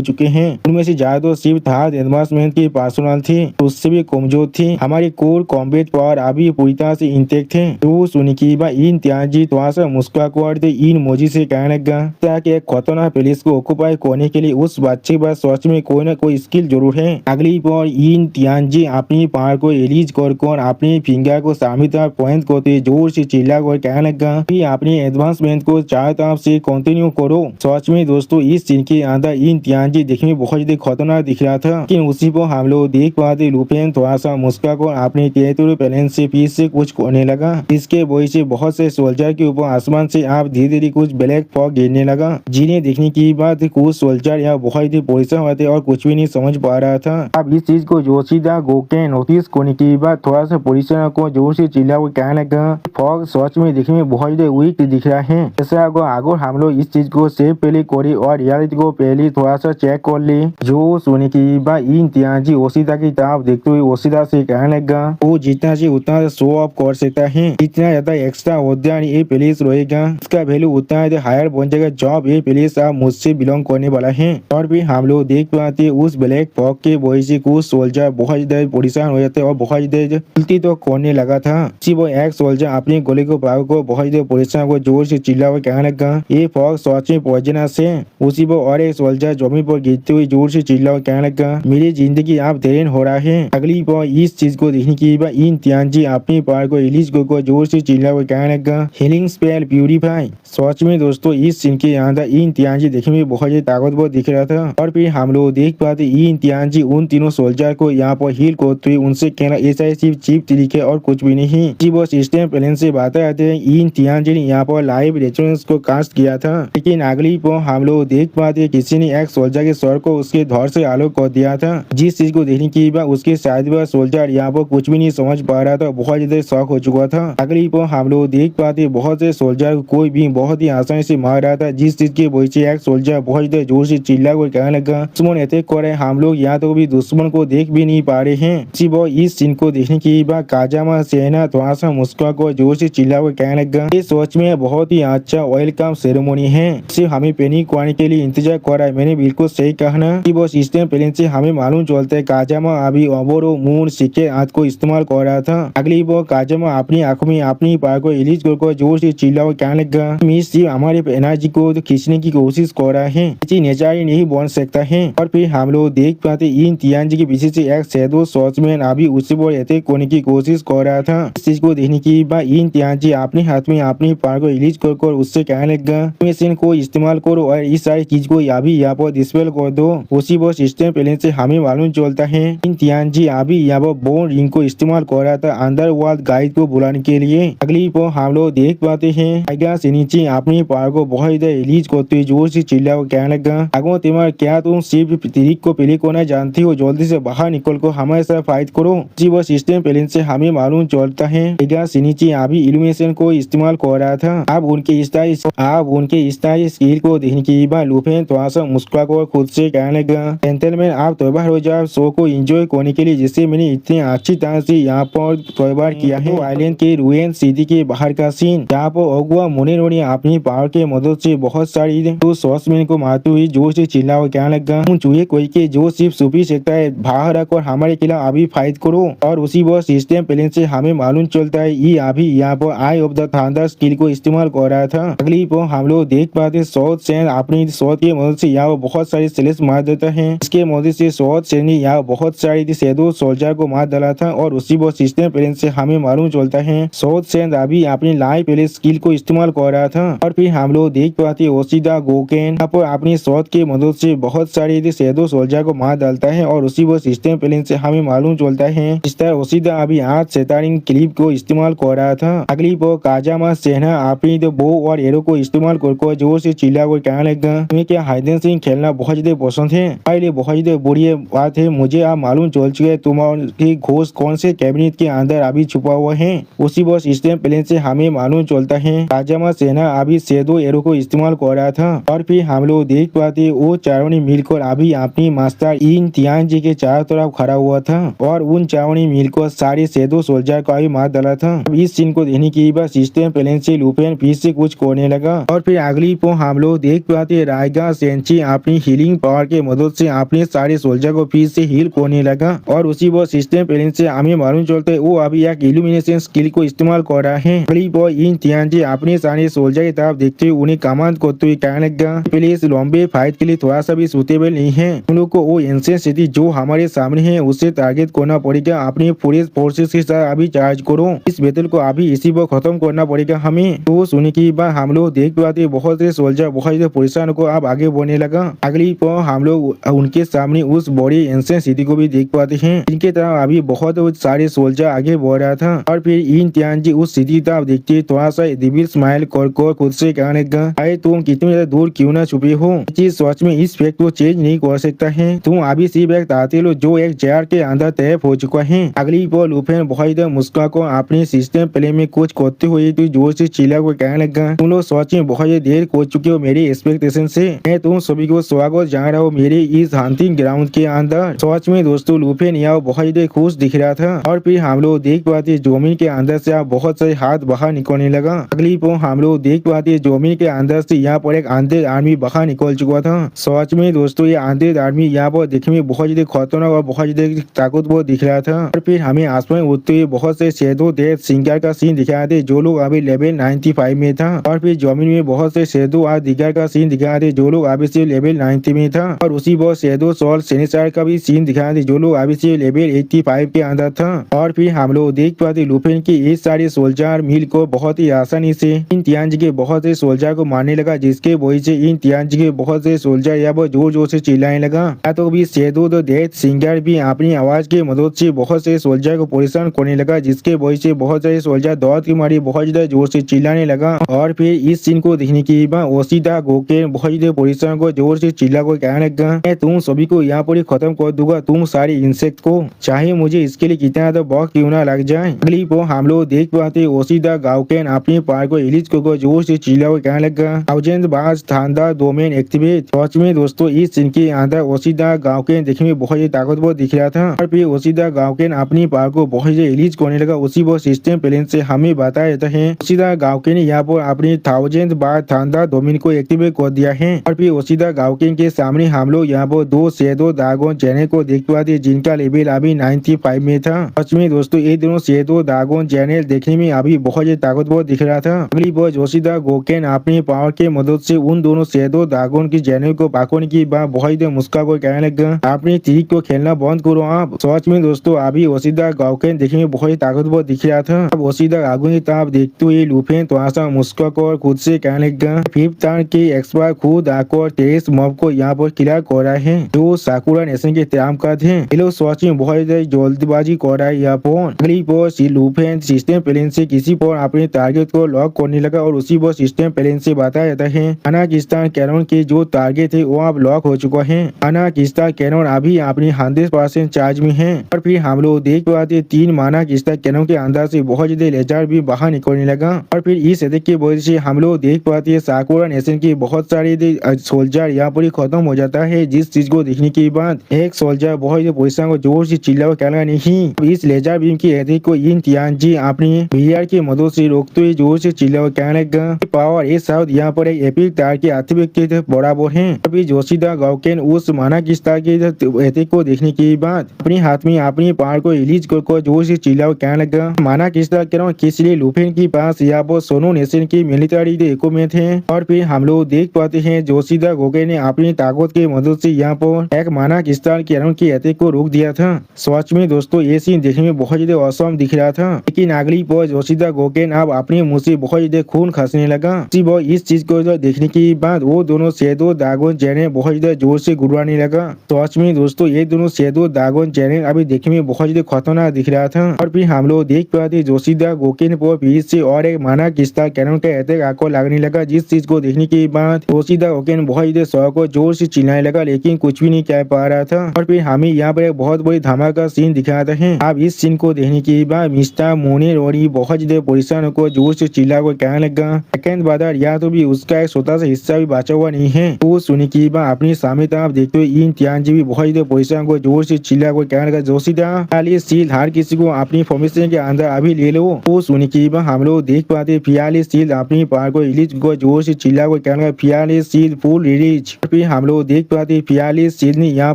चुके हैं, उनमें से ज्यादा सिर्फ थर्ड एडवांसमेंट की पर्सनल थी, उससे भी कमजोर थी। हमारी कोर कॉम्बैट पावर अभी पूरी तरह से इंटेक्ट है। तो सुनी की बात इन तियानजी थोड़ा सा मुस्कुरा कर इन मोजी से कहने लगा ताकि एक खतरनाक प्लेस को ऑक्युपाई करने के लिए उस बच्चे के पास सच में कोई न कोई स्किल जरूर है। अगली पर इन तियानजी अपनी पावर को रिलीज कर अपनी फिंगर को सामने तरफ पॉइंट करते जोर से चिल्ला कर कहने लगा फिर अपनी एडवांसमेंट को चारों तरफ से कंटिन्यू करो। सच में दोस्तों इस सीन के अंदर इन तियानजी देखने में बहुत ज्यादा खतरनाक दिख रहा था, लेकिन उसी पर हम लोग देख पाते लुफेन थोड़ा सा मुस्कुरा कर अपने टेरिटरी पैलेस से फिर से कुछ करने लगा। इसके वजह से बहुत से सोल्जर के ऊपर आसमान से आप धीरे धीरे कुछ ब्लैक फॉग गिरने लगा, जिन्हें देखने की बात कुछ सोल्जर यहाँ बहुत ही परेशान हुए थे और कुछ भी नहीं समझ पा रहा था। अब इस चीज को जोशीदा गोके नोटिस करने की बाद थोड़ा सा पोजिशन को जोर से चिल्ला वो कहने लगा फॉग सच में दिखने में बहुत ही वीक दिख रहा है, ऐसा अगर हम लोग इस चीज को सेफ पहले करें और रियलिटी को पहले थोड़ा सा चेक कर ले। जो सुने की बाद इन तियानजी ओशिदा की तरफ देखते हुए ओशिदा से कहने लगा वो जितना से उतना शो ऑफ कर सकता है, जितना ज्यादा एक्स्ट्रा उद्यान ये प्लेस रहेगा इसका वैल्यू उतना हायर बन जाएगा। जॉब ये प्लेस आप मुझसे बिलोंग करने वाला है। और भी हम लोग देख पाते उस ब्लैक फॉग के वजह से कुछ सोल्जर बहुत ज्यादा परेशान हो जाते और बहुत ज्यादा उल्टी तो करने लगा था। वो एक सोल्जर अपने गोली को भाग को बहुत ज्यादा परेशान को जोर से चिल्ला हुआ कहने लगा ये फॉग सच में पॉइजनस है। उसी पर और एक सोल्जर जमीन पर गिरते हुए जोर से चिल्ला हुआ कहने लगा मेरी जिंदगी आप देर हो रहा है। अगली पर इस चीज को देखने की बाद इन तियानजी अपनी पावर को रिलीज को जोर से चिल्ला हुआ कहने लगा हीलिंग स्पेल प्यूरिफाई। सच में दोस्तों इस सीन के अंदर इन तियानजी देखने में बहुत ज्यादा ताकतवर दिख रहा था। और फिर हम लोग देख पाते इन तियानजी उन तीनों सोल्जर को यहाँ पर हील करते हुए उनसे कहना ऐसा सिर्फ चीप तरीके और कुछ भी नहीं। जी वो सिस्टम प्लेन से बातें आते हैं इन तियानजी ने यहाँ पर लाइव रेस्टोरेंट को कास्ट किया था, लेकिन अगली पर हम लोग देख पाते किसी ने एक सोल्जर के सर को उसके धौर से आलोक कर दिया था, जिस चीज को देखने की बाद उसके शायद वह सोल्जर यहाँ पर कुछ भी नहीं समझ पा रहा था, बहुत ज्यादा शौक हो चुका था। अगली पर हम लोग देख पाते बहुत से सोल्जर को कोई भी बहुत ही आसानी से मार रहा था, जिस चीज की वजह से एक सोल्जर बहुत ज्यादा जोर से चिल्ला कर कहने लगा दुश्मन अटैक कर रहे हम लोग यहाँ तो भी दुश्मन को देख भी नहीं पा रहे हैं। इस सीन को देखने की बाद काजामा सेना थोड़ा सा मुस्कुरा को जोर से चिल्ला कर कहने लगा ये सोच में बहुत ही अच्छा वेलकम सेरेमनी है, सिर्फ हमें पैनिक करने के लिए इंतजार कर रहा है। मैंने बिल्कुल सही कहा ना कि वो सिस्टम प्लेन से हमें मालूम चलता है काजामा अभी ओबोरो मून सिक्के हाथ को इस्तेमाल कर रहा था। अगली वो काजामा अपनी आंखों में अपनी पावर को रिलीज कर जोर से चिल्ला कर कहने लगा मिस सिर्फ हमारे एनर्जी को खींचने की कोशिश कर रहा है, नेचर ही नहीं बन सकता है। और फिर हम लोग देख पाते इन तियानजी के पीछे से एक शैडो सॉर्ड्समैन अभी उसी पर अटैक करने की कोशिश कर रहा था। इस चीज को देखने की बाद इन तियानजी अपने हाथ में अपनी पावर को रिलीज कर उससे कहने लगा मशीन को इस्तेमाल करो और इस सारी चीज को अभी यहाँ पर डिस्पेल कर दो। उसी वो सिस्टम प्लेन से हमें मालूम चलता है इन तियानजी अभी यहाँ पर बोन रिंग को इस्तेमाल कर रहा था अंडर वर्ल्ड गाइड को बुलाने के लिए। अगली पर हम लोग देख पाते हैं टाइगर सेनिची अपनी पावर को बहुत ज्यादा रिलीज करते हुए जोर से चिल्ला कर कहने लगा अगो तिमर क्या तुम सिर्फ तिरिक को पहले को ना जानती हो, जल्दी से बाहर निकल को हमारे साथ फाइट करो। जी वो सिस्टम प्लेन से हमें मालूम चलता है टाइगर सेनिची अभी इल्यूमिनेशन को इस्तेमाल कर रहा था। अब उनके स्किल को देखने की बाद लुफेन थोड़ा सा मुस्कुरा कर खुद से कहने लगा जेंटलमैन आप तैयार हो जाओ शो को एंजॉय करने के लिए, जिससे मैंने इतनी अच्छी तरह से यहाँ पर बार किया है। तो आइलैंड के रुइन सिटी के बाहर का सीन जहाँ पर ओगुआ मोनेरो ने अपनी पावर के मदद से बहुत सारी तो सॉसमैन को मारते हुए जोर से चिल्ला और कहने लगा चूहे कोई के जो सिर्फ सुपी सकता है बाहर आकर हमारे खिलाफ अभी फाइट करो। और उसी वो सिस्टम प्लेन से हमें मालूम चलता है ये अभी यहाँ पर आई ऑफ द थंडर स्किल को इस्तेमाल कर रहा था। अगली पर हम लोग देख पाते साउथ सैन अपनी शॉट की मदद से यहाँ बहुत सारे सेलेस मार देता है। इसके मदद से साउथ सैन ने यहाँ बहुत सारी शैडो सोल्जर को मार डाला था। और उसी वो सिस्टम प्लेन से हमें मालूम चलता है साउथ सैन अभी अपनी लाइव प्ले स्किल को इस्तेमाल कर रहा था। और फिर हम लोग देख पाते ओशिदा गोकेन यहाँ पर अपनी शॉट की मदद से बहुत सारी शैडो सोल्जर को मार डालता है। और उसी वो सिस्टम प्लेन से हमें मालूम चलता है इस तरह ओशिदा अभी 8 सेटारिंग क्लिप को इस्तेमाल कर रहा था। अगली वो काजामा सेना अपनी तो बो और एरो को इस्तेमाल कर जोर से चिल्ला कर कहने लगा तुम्हें क्या हाइड एंड सीक खेलना बहुत ज्यादा पसंद है। पहले बहुत ज्यादा बुरी बात है मुझे आप मालूम चल चुके है तुम्हारी घोष कौन से कैबिनेट के अंदर अभी छुपा हुआ है। उसी वो सिस्टम प्लेन से हमें मालूम चलता है काजामा सेना अभी शैडो एरो को इस्तेमाल कर रहा था। और फिर हम लोग देख पाते वो चारों ने मिलकर अभी अपनी मास्टर इन तियानजी के चारों तरफ खड़ा हुआ था। और उन चारों ने मिलकर सारे शैडो सोल्जर को भी मार डाला था। इस सीन को देखने के बाद सिस्टम प्लेन से लुपेन फिर से कुछ करने लगा। और फिर अगली को हम लोग देख पाते रायगा सेंची अपनी हीलिंग पावर के मदद से अपने सारे सोल्जर को फिर से हील करने लगा। और उसी वो सिस्टम प्लेन से हमें मालूम चलता है वो अभी एक इल्यूमिनेशन स्किल को इस्तेमाल कर रहा है। अगली वो इन तियानजी अपने सारे सोल्जर की तरफ देखते हुए उन्हें कमांड करते हुए कहने लगा प्लीज लंबे फाइट के लिए थोड़ा सा भी सुटेबल नहीं है। उन लोग को वो एंशिएंट सिटी जो हमारे सामने है उससे टारगेट करना पड़ेगा। अपनी पुलिस फोर्सेस के साथ अभी चार्ज करो इस बैटल को अभी इसी वो खत्म करना पड़ेगा हमें। तो सुनने के बाद हम लोग देख पाते बहुत से सोल्जर बहुत से परेशान को अब आगे बढ़ने लगा। अगली पर हम लोग उनके सामने उस बड़ी एंशिएंट सिटी को भी देख पाते हैं इनके तरफ अभी बहुत सारे सोल्जर आगे बढ़ रहा था। और फिर इन तियानजी उस सिटी तरफ देखते थोड़ा सा दिव्य स्माइल कर खुद से कहने लगा अरे तुम कितने ज्यादा दूर क्यों ना छुपे हो। चीज सच में इस फैक्ट को चेंज नहीं कर सकता है तुम अभी सिर्फ एक आते लो जो एक जार के अंदर तय हो चुका है। अगली पर लुफेन बहुत मुस्कुरा को अपने सिस्टम प्ले में कुछ करते हुए तो जोर से चिल्ला को कहने लगा तुम लोग सच में बहुत देर कर चुके हो मेरी एक्सपेक्टेशन से। मैं तुम सभी को स्वागत जान रहा हूँ मेरे इस हंटिंग ग्राउंड के अंदर। सच में दोस्तों लुफेन यहाँ बहुत खुश दिख रहा था। और फिर हम लोग देख पाते जमीन के अंदर से आप बहुत सारे हाथ बाहर निकलने लगा। अगली पर हम लोग देख पाते जमीन के अंदर से यहाँ पर एक अनडेड आर्मी बाहर निकल चुका था। सच में दोस्तों ये अनडेड आर्मी यहाँ पर देखने में बहुत ज्यादा खतरनाक और बहुत ज्यादा ताकतवर दिख रहा था। और फिर हमें आसमान उठते हुए बहुत से शैडो डेथ सिंगर का सीन दिखाया थे जो लोग अभी लेवल 95 में था। और फिर जमीन में बहुत से शैडो और दिगर का सीन दिखाया थे जो लोग अभी से लेवल 90 में था। और उसी बहुत शैडो सॉल सेनेसार का भी सीन दिखाया थे जो लोग अभी से लेवल 85 के अंदर था। और फिर हम लोग देख पाते लुफेन की ये सारे सोल्जर मिल को बहुत ही आसानी से इन तियानजी के बहुत से सोल्जर को मारने लगा जिसके वजह से इन तियानजी के बहुत से सोल्जर यहाँ पर जोर जोर से चिल्लाने लगा। तो भी शैडो द डेथ सिंगर भी अपनी आवाज की मदद से बहुत से सोल्जर को परेशान करने लगा जिसके वजह से बहुत सारे सोल्जर दौड़ की मारी बहुत ज्यादा जोर से चिल्लाने लगा। और फिर इस सीन को देखने के बाद ओशिदा गोकेन बहुत ज्यादा परेशान को जोर से चिल्ला को कहने लगा मैं तुम सभी को यहाँ पर खत्म कर दूंगा तुम सारे इंसेक्ट को चाहे मुझे इसके लिए कितना तो वक्त क्यों ना लग जाए। अगली को हम लोग देख पाते ओशिदा गाउकेन अपनी पार को एलिज को जोर से चिल्ला को कहने लगा थाउजेंड बाज थांडर डोमेन एक्टिवेट। सच में दोस्तों इस सीन के अंदर ओशिदा गाउकेन देखने में बहुत ताकतवर दिख रहा था। और फिर ओशिदा गाउकेन अपनी पावर को बहुत रिलीज करने लगा। उसी वो सिस्टम प्लेन से हमें बताया जाता है ओशिदा गाउकेन यहाँ पर अपनी 1000 बार थांडर डोमेन को एक्टिवेट कर दिया है। और फिर ओशिदा गाउकेन के सामने हम लोग यहाँ पर 2 शैडो ड्रैगन जेने को देख पाते जिनका लेवल अभी 95 में था। सच में दोस्तों ये दोनों शैडो ड्रैगन जेने देखने में अभी बहुत ताकतवर दिख रहा था। अगली बार ओशिदा गोकेन अपनी पावर के मदद से उन दोनों शैडो ड्रैगन की जेने को पकड़ने की बात बहुत मुस्कुरा को कहने लगा अपनी ट्रिक को खेलना बंद करो आप। सच में दोस्तों अभी ओशिदा गाउकेन देखने में बहुत ताकतवर दिख रहा था। अब ओशिदा गाउकेन की तरफ देखते हुए लुफेन थोड़ा सा मुस्कुरा कर खुद से कहने लगा 5th टर्न के एक्सपर्ट खुद आकर 23 मॉब को यहाँ पर क्लियर कर रहा है जो साकुरा नेशन के तैयार का थे। ये लोग सच में बहुत जल्दबाजी कर रहा है यहाँ पर। अगली पर लुफेन सिस्टम प्लेन से किसी पर अपने टारगेट को लॉक करने लगा और उसी पर सिस्टम प्लेन से बताया जाता है अनाकिस्तान कैनन के जो टारगेट थे वो अब लॉक हो चुका है। अनाकिस्तान कैनन अभी अपनी 100% चार्ज में है। और फिर हम लोग देख पाते 3 माना किस्ता कैनन के अंदर से बहुत ज्यादा लेजर भी बाहर निकलने लगा। और फिर इस अटैक की वजह से हम लोग देख पाते साकुरा नेशन की बहुत सारे सोल्जर यहाँ पर खत्म हो जाता है। जिस चीज को देखने के बाद एक सोल्जर बहुत पैसा को जोर से चिल्ला कहना नहीं इस लेजर बीम की एथिक को इन तियानजी अपनी बिलियर की मदद से रोकते हुए जोर से चिल्ला कहने लगा पावर ये साउथ यहाँ पर एक एपिक तार के आत्मिक बराबर है। अभी जोशीदा गाउकेन उस माना किस्ता के एथिक को देखने के बाद अपने हाथ में अपनी पावर को रिलीज कर जोर से चिल्ला कहने लगा माना किस्ता किस लिए लुफेन के पास यहाँ पर सोनो नेशन की मिलिट्री इक्विपमेंट है। और फिर हम लोग देख पाते हैं जोशीदा गोगे ने अपनी ताकत की मदद से यहाँ पर एक माना किस्तान के रन की अटैक को रोक दिया था। सच में दोस्तों ये सीन देखने में बहुत ज्यादा औसम दिख रहा था, लेकिन अगली पर जोशीदा गोगेन अब अपने मुंह से बहुत ज्यादा खून खसने लगा। इस चीज को देखने के बाद वो दोनों शेडो ड्रैगन चैनल बहुत ज्यादा जोर से गुड़ाने लगा। सच में दोस्तों ये दोनों शेडो ड्रैगन चैनल अभी देखने में बहुत ज्यादा खतरनाक दिख रहा था। और फिर हम लोग देख पाते जोशीदा गोगेन पर फिर से और एक माना किस्ता कैनन का अटैक आको लगने लगा, जिस चीज को देखने के बाद जोशीदा गोगेन बहुत ज्यादा शौक को जोर से चिल्लाने लगा, लेकिन कुछ भी नहीं कह पा रहा था। और फिर हमें यहाँ पर एक बहुत बड़ी धमाका सीन दिखाता है। अब इस सीन को देखने के बाद मिस्टर मोने रोरी बहुत ज्यादा परेशान को जोर से चिल्ला को कहने लगा सेकंड बादर या तो भी उसका एक छोटा सा हिस्सा भी बचा हुआ नहीं है। तो सुनी की बात अपनी सामने तरफ देखते हुए इन तियानजी भी बहुत ज्यादा परेशान को जोर से चिल्ला को कहने लगा जोशीदा सील हर किसी को अपनी फॉर्मेशन के अंदर अभी ले लो। तो सुनी की बात हम लोग देख पाते फियाली सील अपनी पार को रिलीज को जोर से चिल्ला को कहने लगा फियाली सील फुल रिलीज। फिर हम लोग देख पाते फियाली सील ने यहाँ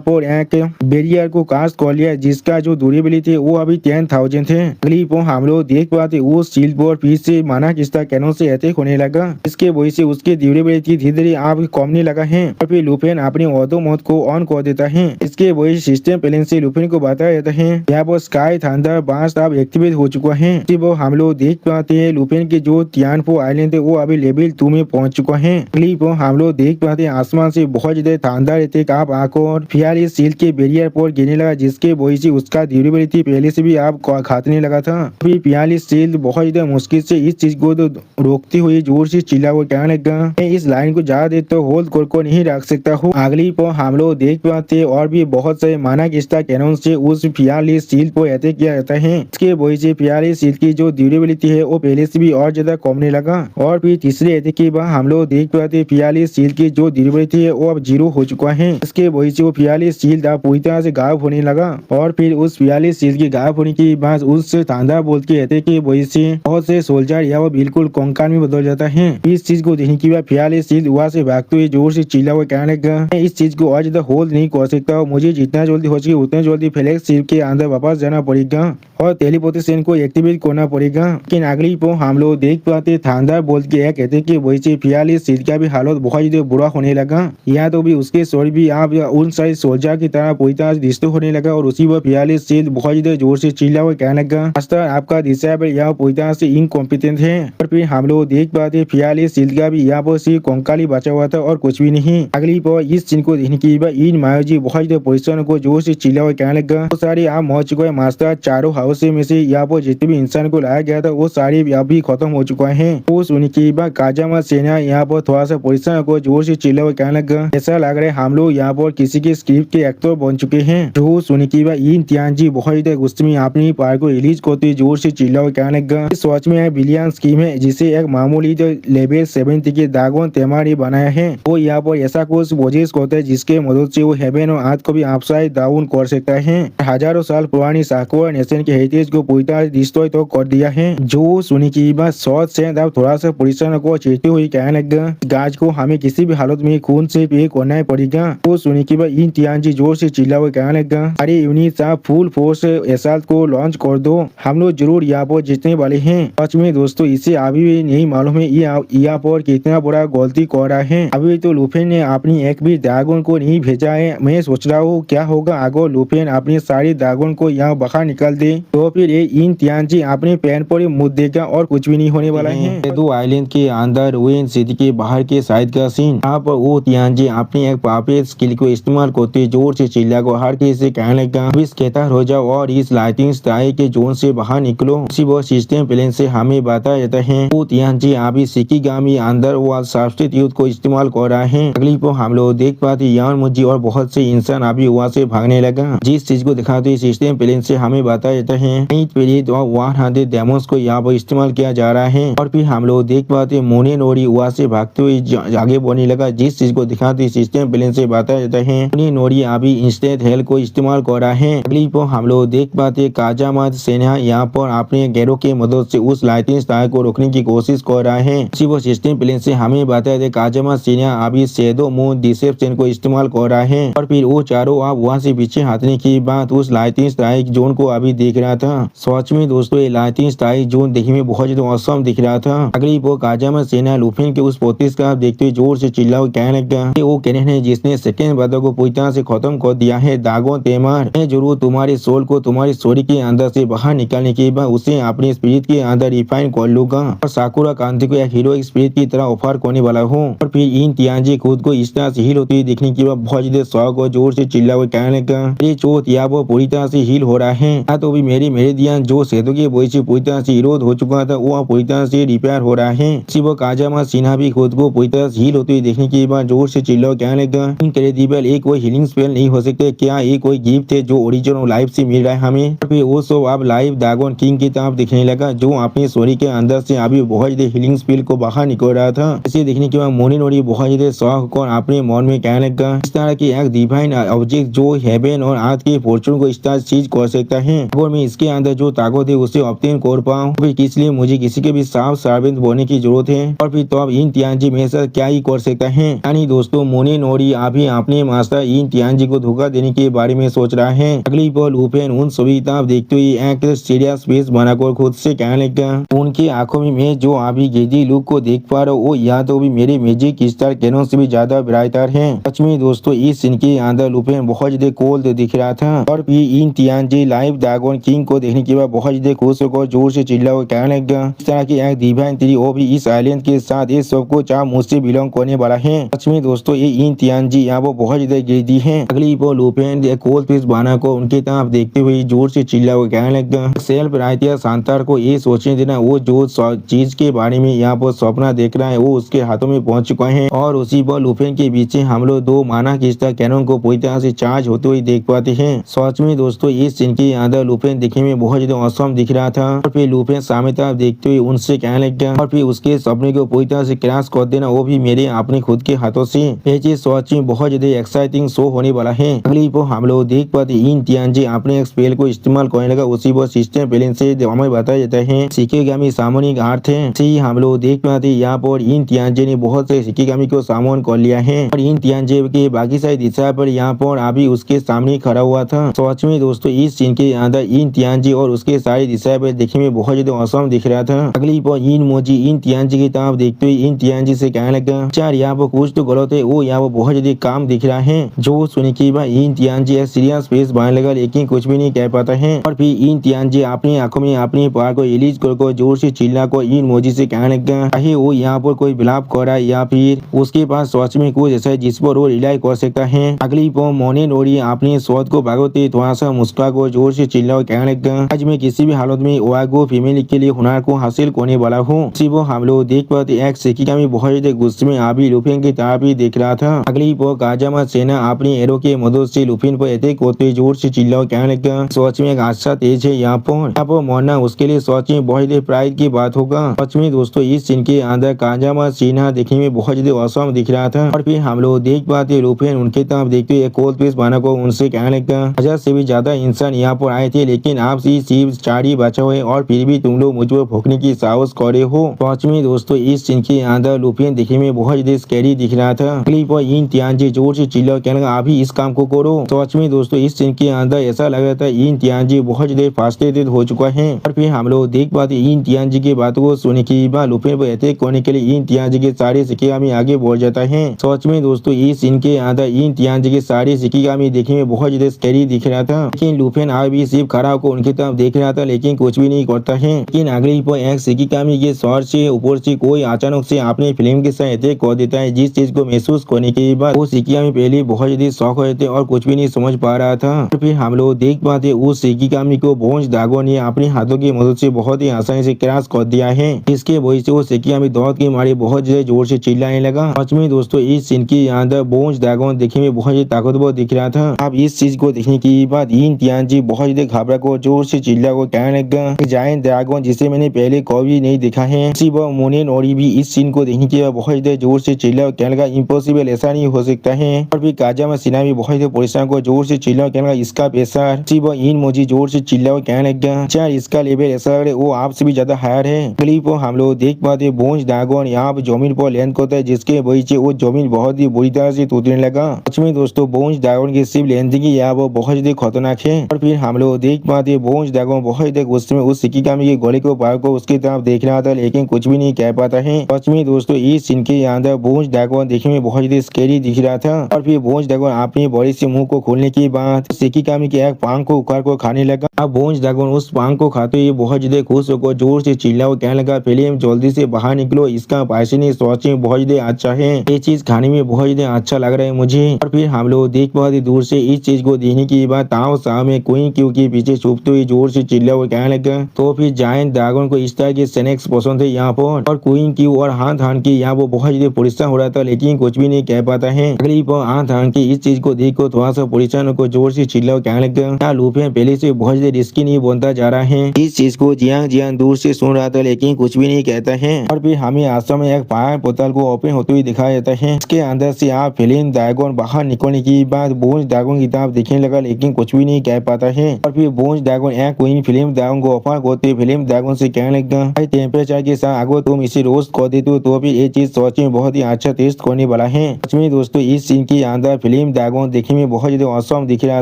पर एक बैरियर को कास्ट कर लिया, जिसका जो ड्यूरेबिलिटी वो अभी 10,000 थे। अगली पर हम लोग देख पाते वो सील पर फिर से माना किस्ता कैनन से अटैक होने लगा, इसके वजह से उसके ड्यूरेबिलिटी धीरे धीरे आप कमने लगा है। और फिर लुफेन अपने ऑटो मोड को ऑन कर देता है, इसके वजह से सिस्टम प्लेन से लुफेन को बताया जाता है यहाँ पर स्काई थंडर बास्ट अब एक्टिवेट हो चुका है। हम लोग देख पाते हैं लुफेन के जो तियानफो आइलैंड है वो अभी लेवल 2 में पहुंच चुका है। अगली पर हम लोग देख पाते हैं आसमान से बहुत ज्यादा थंडर अटैक आप आकर फियाली सील के बैरियर पर गिरने लगा, जिसके वजह से उसका ड्यूरेबिलिटी पहले से भी आप खातने लगा था। फिर फियाली सील बहुत ज्यादा मुश्किल से इस चीज को रोकती हुई जोर से चिल्ला को कहने लगा मैं इस लाइन को ज्यादा देर तो होल्ड को नहीं रख सकता हूँ। अगली पर हम लोग देख पाते और भी बहुत सारे माना किस्ता कैनन से उस फियाली सील को अटैक किया जाता है, इसके वजह से फियाली सील की जो ड्यूरेबिलिटी है वो पहले से भी और ज्यादा कमने लगा। और फिर तीसरे अटैक के बाद हम लोग देख पाते फियाली सील की जो ड्यूरेबिलिटी है वो अब 0 हो चुका है, इसके वजह से वो फियाली सील पूरी तरह से गायब होने लगा। और फिर उस फियाली सील की गायब होने के बाद उस थंडर बोल्ट के अटैक की वजह से बहुत से सोल्जर या वो बिल्कुल कंकाल में बदल जाता है। इस चीज को देखने के बाद फियाली सील वहाँ से भागते हुए जोर से चिल्ला हुआ कहने लगा मैं इस चीज को और ज्यादा होल्ड नहीं कर सकता, मुझे जितना जल्दी हो सके उतना जल्दी फ्लैग शिप के अंदर वापस जाना पड़ेगा और टेलीपोर्टेशन को एक्टिवेट करना पड़ेगा। लेकिन अगली पर हम लोग देख पाते थंडर बोल्ट के एक अटैक की वजह से फियाली सील का भी हालत बहुत ज्यादा बुरा होने लगा। यहाँ तो भी उसके शरीर भी आप उन सारे सोल्जर की तरह पूरी तरह डिस्ट्रॉय होने लगा और उसी पर फियाली सील बहुत ज्यादा जोर से चिल्ला हुआ कहने लगा मास्टर आपका डिसेबल यहाँ पूरी तरह से इनकॉम्पिटेंट है। और फिर हम लोग देख पाते फियाली सील का भी यहाँ पर सिर्फ कंकाल ही बचा हुआ था और कुछ भी नहीं। अगली पर इस सीन को देखने के बाद इन मायोजी बहुत ज्यादा परेशान को जोर से चिल्ला हुआ कहने लगा वो सारे आप मर चुका है मास्टर, चारों हाउस में से यहाँ पर जितने भी इंसान को लाया गया था वो सारे अभी खत्म हो चुका है। वो सुनने के बाद काजामा सेना यहाँ पर थोड़ा सा परेशान को जोर से चिल्ला हुआ कहने लगा ऐसा लग रहा है हम लोग यहाँ पर किसी के स्क्रिप्ट के एक्टर बन चुके हैं। जो सुनने के बाद इन तियानजी बहुत ज्यादा गुस्से में अपनी पार को रिलीज करते जोर से चिल्ला हुआ कहने लगा सोच में बिलियन स्कीम है जिसे एक मामूली जो लेवल 70 के ड्रैगन तेमारी बनाया है, वो यहाँ पर ऐसा कुछ पोजेस करता है जिसके मदद से वो हेवन और अर्थ को भी अपसाइड डाउन कर सकता है। हजारों साल पुरानी साकुरा नेशन के हेरिटेज को पूरी तरह डिस्ट्रॉय तो कर दिया है। जो सुनी की बात शॉर्ट से अब थोड़ा सा परेशान को चेते हुई कहने लगा गाज को हमें किसी भी हालत में खून से पे करना पड़ेगा। वो सुनी की बात इन तियानजी जोर से चिल्ला हुआ कहने लगा अरे यूनिट आप फुल फोर्स एसाल्ट को लॉन्च कर दो, हम लोग जरूर यहाँ पर जीतने वाले हैं। सच में दोस्तों इसे अभी भी नहीं मालूम है यहाँ पर कितना बड़ा गलती कर रहा है। अभी तो लुफेन ने अपनी एक भी ड्रैगन को नहीं भेजा है। मैं सोच रहा हूँ क्या होगा अगर लुफेन अपने सारे ड्रैगन को यहाँ बाहर निकाल दे तो फिर ये इन तियानजी अपने पैन पर ही मुद देगा और कुछ भी नहीं होने वाला है। दो आइलैंड के अंदर वेन सिटी के बाहर के साइड का सीन, यहाँ पर वो तियानजी अपनी एक पापे स्किल को इस्तेमाल करते जोर से चिल्ला को हर किसी से कहने लगा विश कहता हो जाओ और इस लाइटिंग स्टाइल के जोन से बाहर निकलो। उसी वो सिस्टम प्लेन से हमें बताया जाता है वो तियानजी अभी शिकीगामी अंदर वो सब्स्टिट्यूट को इस्तेमाल कर रहा है। अगली पर हम लोग देख पाते यान मुझी और बहुत से इंसान अभी वहाँ से भागने लगा, जिस चीज को दिखाते सिस्टम प्लेन से हमें बताया जाता है 100 डेमोस को यहाँ पर इस्तेमाल किया जा रहा है। और फिर हम लोग देख पाते मोने नोरी वहाँ से भागते हुए आगे बढ़ने लगा, जिस चीज को दिखाते सिस्टम प्लेन से बताया जाता है मोने नोरी अभी इंस्टेंट हेल्थ को इस्तेमाल कर रहा है। अगली पर हम लोग देख पाते काजामा बाद सेना यहाँ पर अपने गैरों की मदद से उस लाइटिंग स्टार को रोकने की कोशिश कर रहा है। इसी वो सिस्टम प्लेन से हमें बताया था काजामा सेना अभी शैडो मून डिसेप्शन को इस्तेमाल कर रहा है और फिर वो चारों आप वहाँ से पीछे हटने के बाद उस लाइटिंग स्ट्राइक जोन को अभी देख रहा था। सच में दोस्तों ये लाइटिंग स्ट्राइक जोन देखने में बहुत ज्यादा औसम दिख रहा था। अगली वो काजामा सेना लुफिन के उस पोतीस का देखते हुए जोर से चिल्ला कहने लगा वो कैनन है जिसने सेकेंड बातों को पूरी तरह से खत्म कर दिया है। दागोन तेमर मैं जरूर तुम्हारे सोल को तुम्हारी स्टोरी के अंदर से बाहर निकालने के बाद उसे अपनी स्पिरिट के अंदर रिफाइन कर लूंगा और साकुरा कांति को एक हीरोइक स्पिरिट की तरह ऑफर करने वाला हूँ। और फिर इन तियानजी खुद को इस तरह से हील होती हुई देखने के बाद बहुत ज्यादा शौक और जोर से चिल्ला हुआ कहने लगा ये चोट या वो पूरी तरह से हील हो रहा है। हाँ तो भी मेरे ध्यान जो सेतु के बोई से पूरी तरह से विरोध हो चुका था वो पूरी तरह से रिपेयर हो रहा है। इसी वो काजामा सिन्हा भी खुद को पूरी तरह से हील होती हुई देखने के बाद जोर से चिल्ला कहने लगा इनक्रेडिबल एक कोई हीलिंग स्पेल नहीं हो सकते क्या ये कोई गिफ्ट है जो ओरिजिनल लाइफ से मिल रहा है हमें। फिर वो सब अब लाइव दागोन किंग की तरफ दिखने लगा जो अपनी स्टोरी के अंदर से अभी बहुत ज्यादा हीलिंग स्पेल को बाहर निकल रहा था। इसे देखने के बाद मोनिनोरी बहुत ज्यादा शौक और अपने मन में कहने लगा इस तरह की एक डिवाइन ऑब्जेक्ट जो हेवन और आज के फॉर्चून को इस तरह चीज कर सकता है और मैं इसके अंदर जो ताकत है उसे ऑब्टेन कर पाऊँ फिर इसलिए मुझे किसी के भी साफ सर्वेंट बनने की जरूरत है। और फिर तो अब इन तियानजी मेरे साथ क्या ही कर सकता है। यानी दोस्तों मोनिनोरी अभी अपने मास्टर इन तियानजी को धोखा देने के बारे में सोच रहा है। अगली पल लुफिन उन सभी तरफ देखते हुए एक सीरियस फेस बनाकर खुद से कहने लगा उनकी आंखों में मैं जो अभी गेजी लुक को देख पा रहा हूँ वो या तो भी मेरे मैजिक स्टार कैनन से भी ज्यादा ब्राइटर है। सच में दोस्तों इस सीन के अंदर लुफिन बहुत ज्यादा कोल्ड दिख रहा था। और फिर इन तियानजी लाइव दागोन किंग को देखने के बाद बहुत ज्यादा खुश होकर जोर से चिल्ला हुआ कहने लगा इस तरह की एक डिवाइन थ्री वो भी इस आइलैंड के साथ ये सबको चाह मुझसे बिलोंग करने वाला है। सच में दोस्तों ये इन तियानजी यहाँ वो बहुत ज्यादा गिरदी है। अगली वो लुफिन कोल्ड फिश बना को उनकी तरफ देखते हुए जोर से चिल्ला हुआ कहने लगा सेल्फ राइटिया सांतार को ये सोचने देना वो जो चीज के बारे में यहाँ पर सपना देख रहा है वो उसके हाथों में पहुंच चुका है। और उसी पर लुफिन के पीछे हम लोग दो माना किस्ता कैनन को पूरी तरह से चार्ज होते हुए देख पाते हैं। सच में दोस्तों इस सीन के अंदर लुफिन दिखने में बहुत ज्यादा औसम दिख रहा था। और फिर लुफिन सामने तरफ देखते हुए उनसे कहने लग गया और फिर उसके सपने को पूरी तरह से क्रैश कर देना वो भी मेरे अपने खुद के हाथों से। ये चीज सच में बहुत ज्यादा एक्साइटिंग शो होने वाला है। अगली पर हम लोग देख पाते इन तियानजी अपने एक स्पेल को इस्तेमाल करने लगा उसी पर सिस्टम प्लेन से हमें बताया जाता है शिकेगामी सामोनिक आर्थ है। इसी हम लोग देख पाते यहाँ पर इन तियानजी ने बहुत से शिकेगामी को सामोन कर लिया है और इन तियानजी के बाकी सारी दिशा पर यहाँ पर अभी उसके सामने खड़ा हुआ था। सच में दोस्तों इस सीन के अंदर इन तियानजी और उसके सारी दिशा पर देखने में बहुत ज्यादा औसम दिख रहा था। अगली पर इन मोजी इन तियानजी की तरफ देखते हुए इन तियानजी से कहने लगा चार यहाँ पर कुछ तो गलत है वो यहाँ पर बहुत ज्यादा काम दिख रहा है। जो सुनी की बात इन तियानजी एक सीरियस फेस बनाने लगा लेकिन कुछ भी नहीं कह पाता है। और फिर इन तियानजी अपनी आंखों में अपनी पार को रिलीज कर जोर से चिल्ला को इन मोजी से कहने लगा चाहे वो यहाँ पर कोई बिलाप कर रहा है या फिर उसके पास सच में कुछ ऐसा है जिस पर वो रिलाई कर सकता है। अगली पर मोनिनोरी अपनी स्वाद को भागोते थोड़ा सा मुस्कुरा को जोर से चिल्ला कहने लगा आज मैं किसी भी हालत में ओयागो फीमेल के लिए हुनर को हासिल करने वाला हूँ। वो हम लोग देख पाते एक शिकिगामी बहुत ज्यादा गुस्से में अभी लुफिन की तरफ ही देख रहा था। अगली पर काजामा सेना अपनी एरो के मदद से लुफिन पर अटैक करते जोर से चिल्ला कहने लगा सच में एक अच्छा तेज है यहाँ पर मरना उसके लिए सच में बहुत ज्यादा प्राइड की बात होगा। सच में दोस्तों इस सीन के अंदर काजामा सेना देखने में बहुत ज्यादा औसम दिख रहा था। और फिर हम लोग देख पाते लुफिन उनके तरफ देखते हुए कोल्ड पीस बना को उनसे कहने लगा 1000 से भी ज्यादा इंसान यहाँ पर आए थे लेकिन आप सिर्फ 4 ही बचा हुए और फिर भी तुम लोग मुझ पर भोंकने की साहस करे हो। सच में दोस्तों इस सीन के अंदर लुफिन देखने में बहुत ज्यादा स्कैरी दिख रहा था। अगली पर इन तियानजी जोर से चिल्ला कहने लगा अभी इस काम को करो। सच में दोस्तों इस सीन के अंदर ऐसा लग रहा था इन तियानजी बहुत ज्यादा फ्रस्ट्रेटेड हो चुका है। और फिर हम लोग देख पाते इन तियानजी की बातों को सुनने के बाद लुफिन पर अटैक करने के लिए इन तियानजी के सारे शिकिगामी आगे बढ़ जाता है। सच में दोस्तों इस सीन के अंदर इन तियानजी के सारे शिकिगामी देखने में बहुत ज्यादा स्कैरी दिख रहा था। लेकिन लुफिन आज भी सिर्फ खड़ा होकर उनकी तरफ देख रहा था लेकिन कुछ भी नहीं करता है। लेकिन अगली पर एक शिकिगामी के शॉट से ऊपर से कोई अचानक से अपने फिल्म के साथ अटैक कर देता है जिस चीज को महसूस करने के बाद वो शिकिगामी पहले बहुत ज्यादा शौक हो थे और कुछ भी नहीं समझ पा रहा था। और फिर हम लोग देख पाते उस शिकिगामी को बोंज दागो ने अपने हाथों की मदद से बहुत ही आसानी से क्रैश कर दिया है। इसके वजह से वो शिकिगामी दौड़ के मारे बहुत ज्यादा जोर से चिल्लाने लगा। सच में दोस्तों इस सीन के अंदर बोंज दागो देखने में बहुत ज्यादा ताकतवर दिख रहा था। अब इस चीज को देखने के बाद इन तियानजी बहुत ज्यादा घबरा को जोर से चिल्ला को कहने लगा जायंट ड्रैगन जिसे मैंने पहले कभी नहीं देखा है। इसी वह मोनिनोरी भी इस सीन को देखने के बाद बहुत ज्यादा जोर से चिल्ला कहने लगा इम्पॉसिबल ऐसा नहीं हो सकता है। और फिर काजामा सिन्हा भी बहुत ज्यादा परेशान को जोर से चिल्ला कहने लगा इसका पैसा। इसी वह इन मोजी जोर से चिल्ला और कहने लगा चार इसका लेवल ऐसा लग रहा है वो आपसे भी ज्यादा हायर है। अगली पर हम लोग देख पाते बोंज ड्रैगन यहाँ पर जमीन पर लैंड करता है जिसके वजह से वो जमीन बहुत ही बुरी तरह से टूटने लगा। सच में दोस्तों बोंज ड्रैगन की सिर्फ लेंथ की यहाँ वो बहुत ही खतरनाक है। और फिर हम लोग देख पाते बोंज ड्रैगन बहुत ही गुस्से में उस शिकिगामी के गोले को पार को उसकी तरफ देख रहा था लेकिन कुछ भी नहीं कह पाता है। सच में दोस्तों इस सीन के अंदर बोंज ड्रैगन देखने में बहुत ही स्कैरी दिख रहा था। और फिर बोंज ड्रैगन अपने बड़े से मुंह को खोलने के बाद शिकिगामी के एक पांग को उखाड़ को खाने लगा। अब बोंज ड्रैगन उस पांग को खाते हुए बहुत ज्यादा खुश होकर जोर से चिल्ला कहने लगा फिल्म जल्दी से बाहर निकलो, इसका पैसे सोच में बहुत ज्यादा अच्छा है, ये चीज खाने में बहुत ज्यादा अच्छा लग रहा है मुझे। और फिर हम लोग देख पाते दूर से इस चीज को देखने के बाद ताओ शाह में क्वीन क्यू के पीछे छुपते हुए जोर से चिल्ला और कहने लगा। तो फिर जायंट ड्रैगन को इस तरह के स्नैक्स पसंद है यहाँ पर। और क्वीन क्यू और हाथ हान की यहाँ वो बहुत ज्यादा परेशान हो रहा था लेकिन कुछ भी नहीं कह पाता है। अगली पर हाथ हान की इस चीज को देखो थोड़ा सा परेशान होकर जोर से चिल्ला और कहने लगा लूफिया पहले से बहुत ज्यादा रिस्की नहीं बनता जा रहा है। इस चीज को जियां दूर से सुन रहा था लेकिन कुछ भी नहीं कहता है। और फिर हमें आश्रम में एक फायर पोर्टल को ओपन होते हुए दिखाया जाता है। इसके अंदर से आप फिल्म ड्रैगन बाहर निकलने के बाद बोंज ड्रैगन की तरफ देखने लगा लेकिन कुछ भी नहीं कह पाता है। और फिर बोंज ड्रैगन एक क्वीन फिल्म ड्रैगन को ऑफर करते फिल्म ड्रैगन से कहने लगा टेम्परेचर के साथ अगर तुम इसे रोस्ट कर देते तो फिर ये चीज सोच में बहुत ही अच्छा टेस्ट करने वाला है। सच में दोस्तों इस सीन के अंदर फिल्म ड्रैगन देखने में बहुत ज्यादा औसम दिख रहा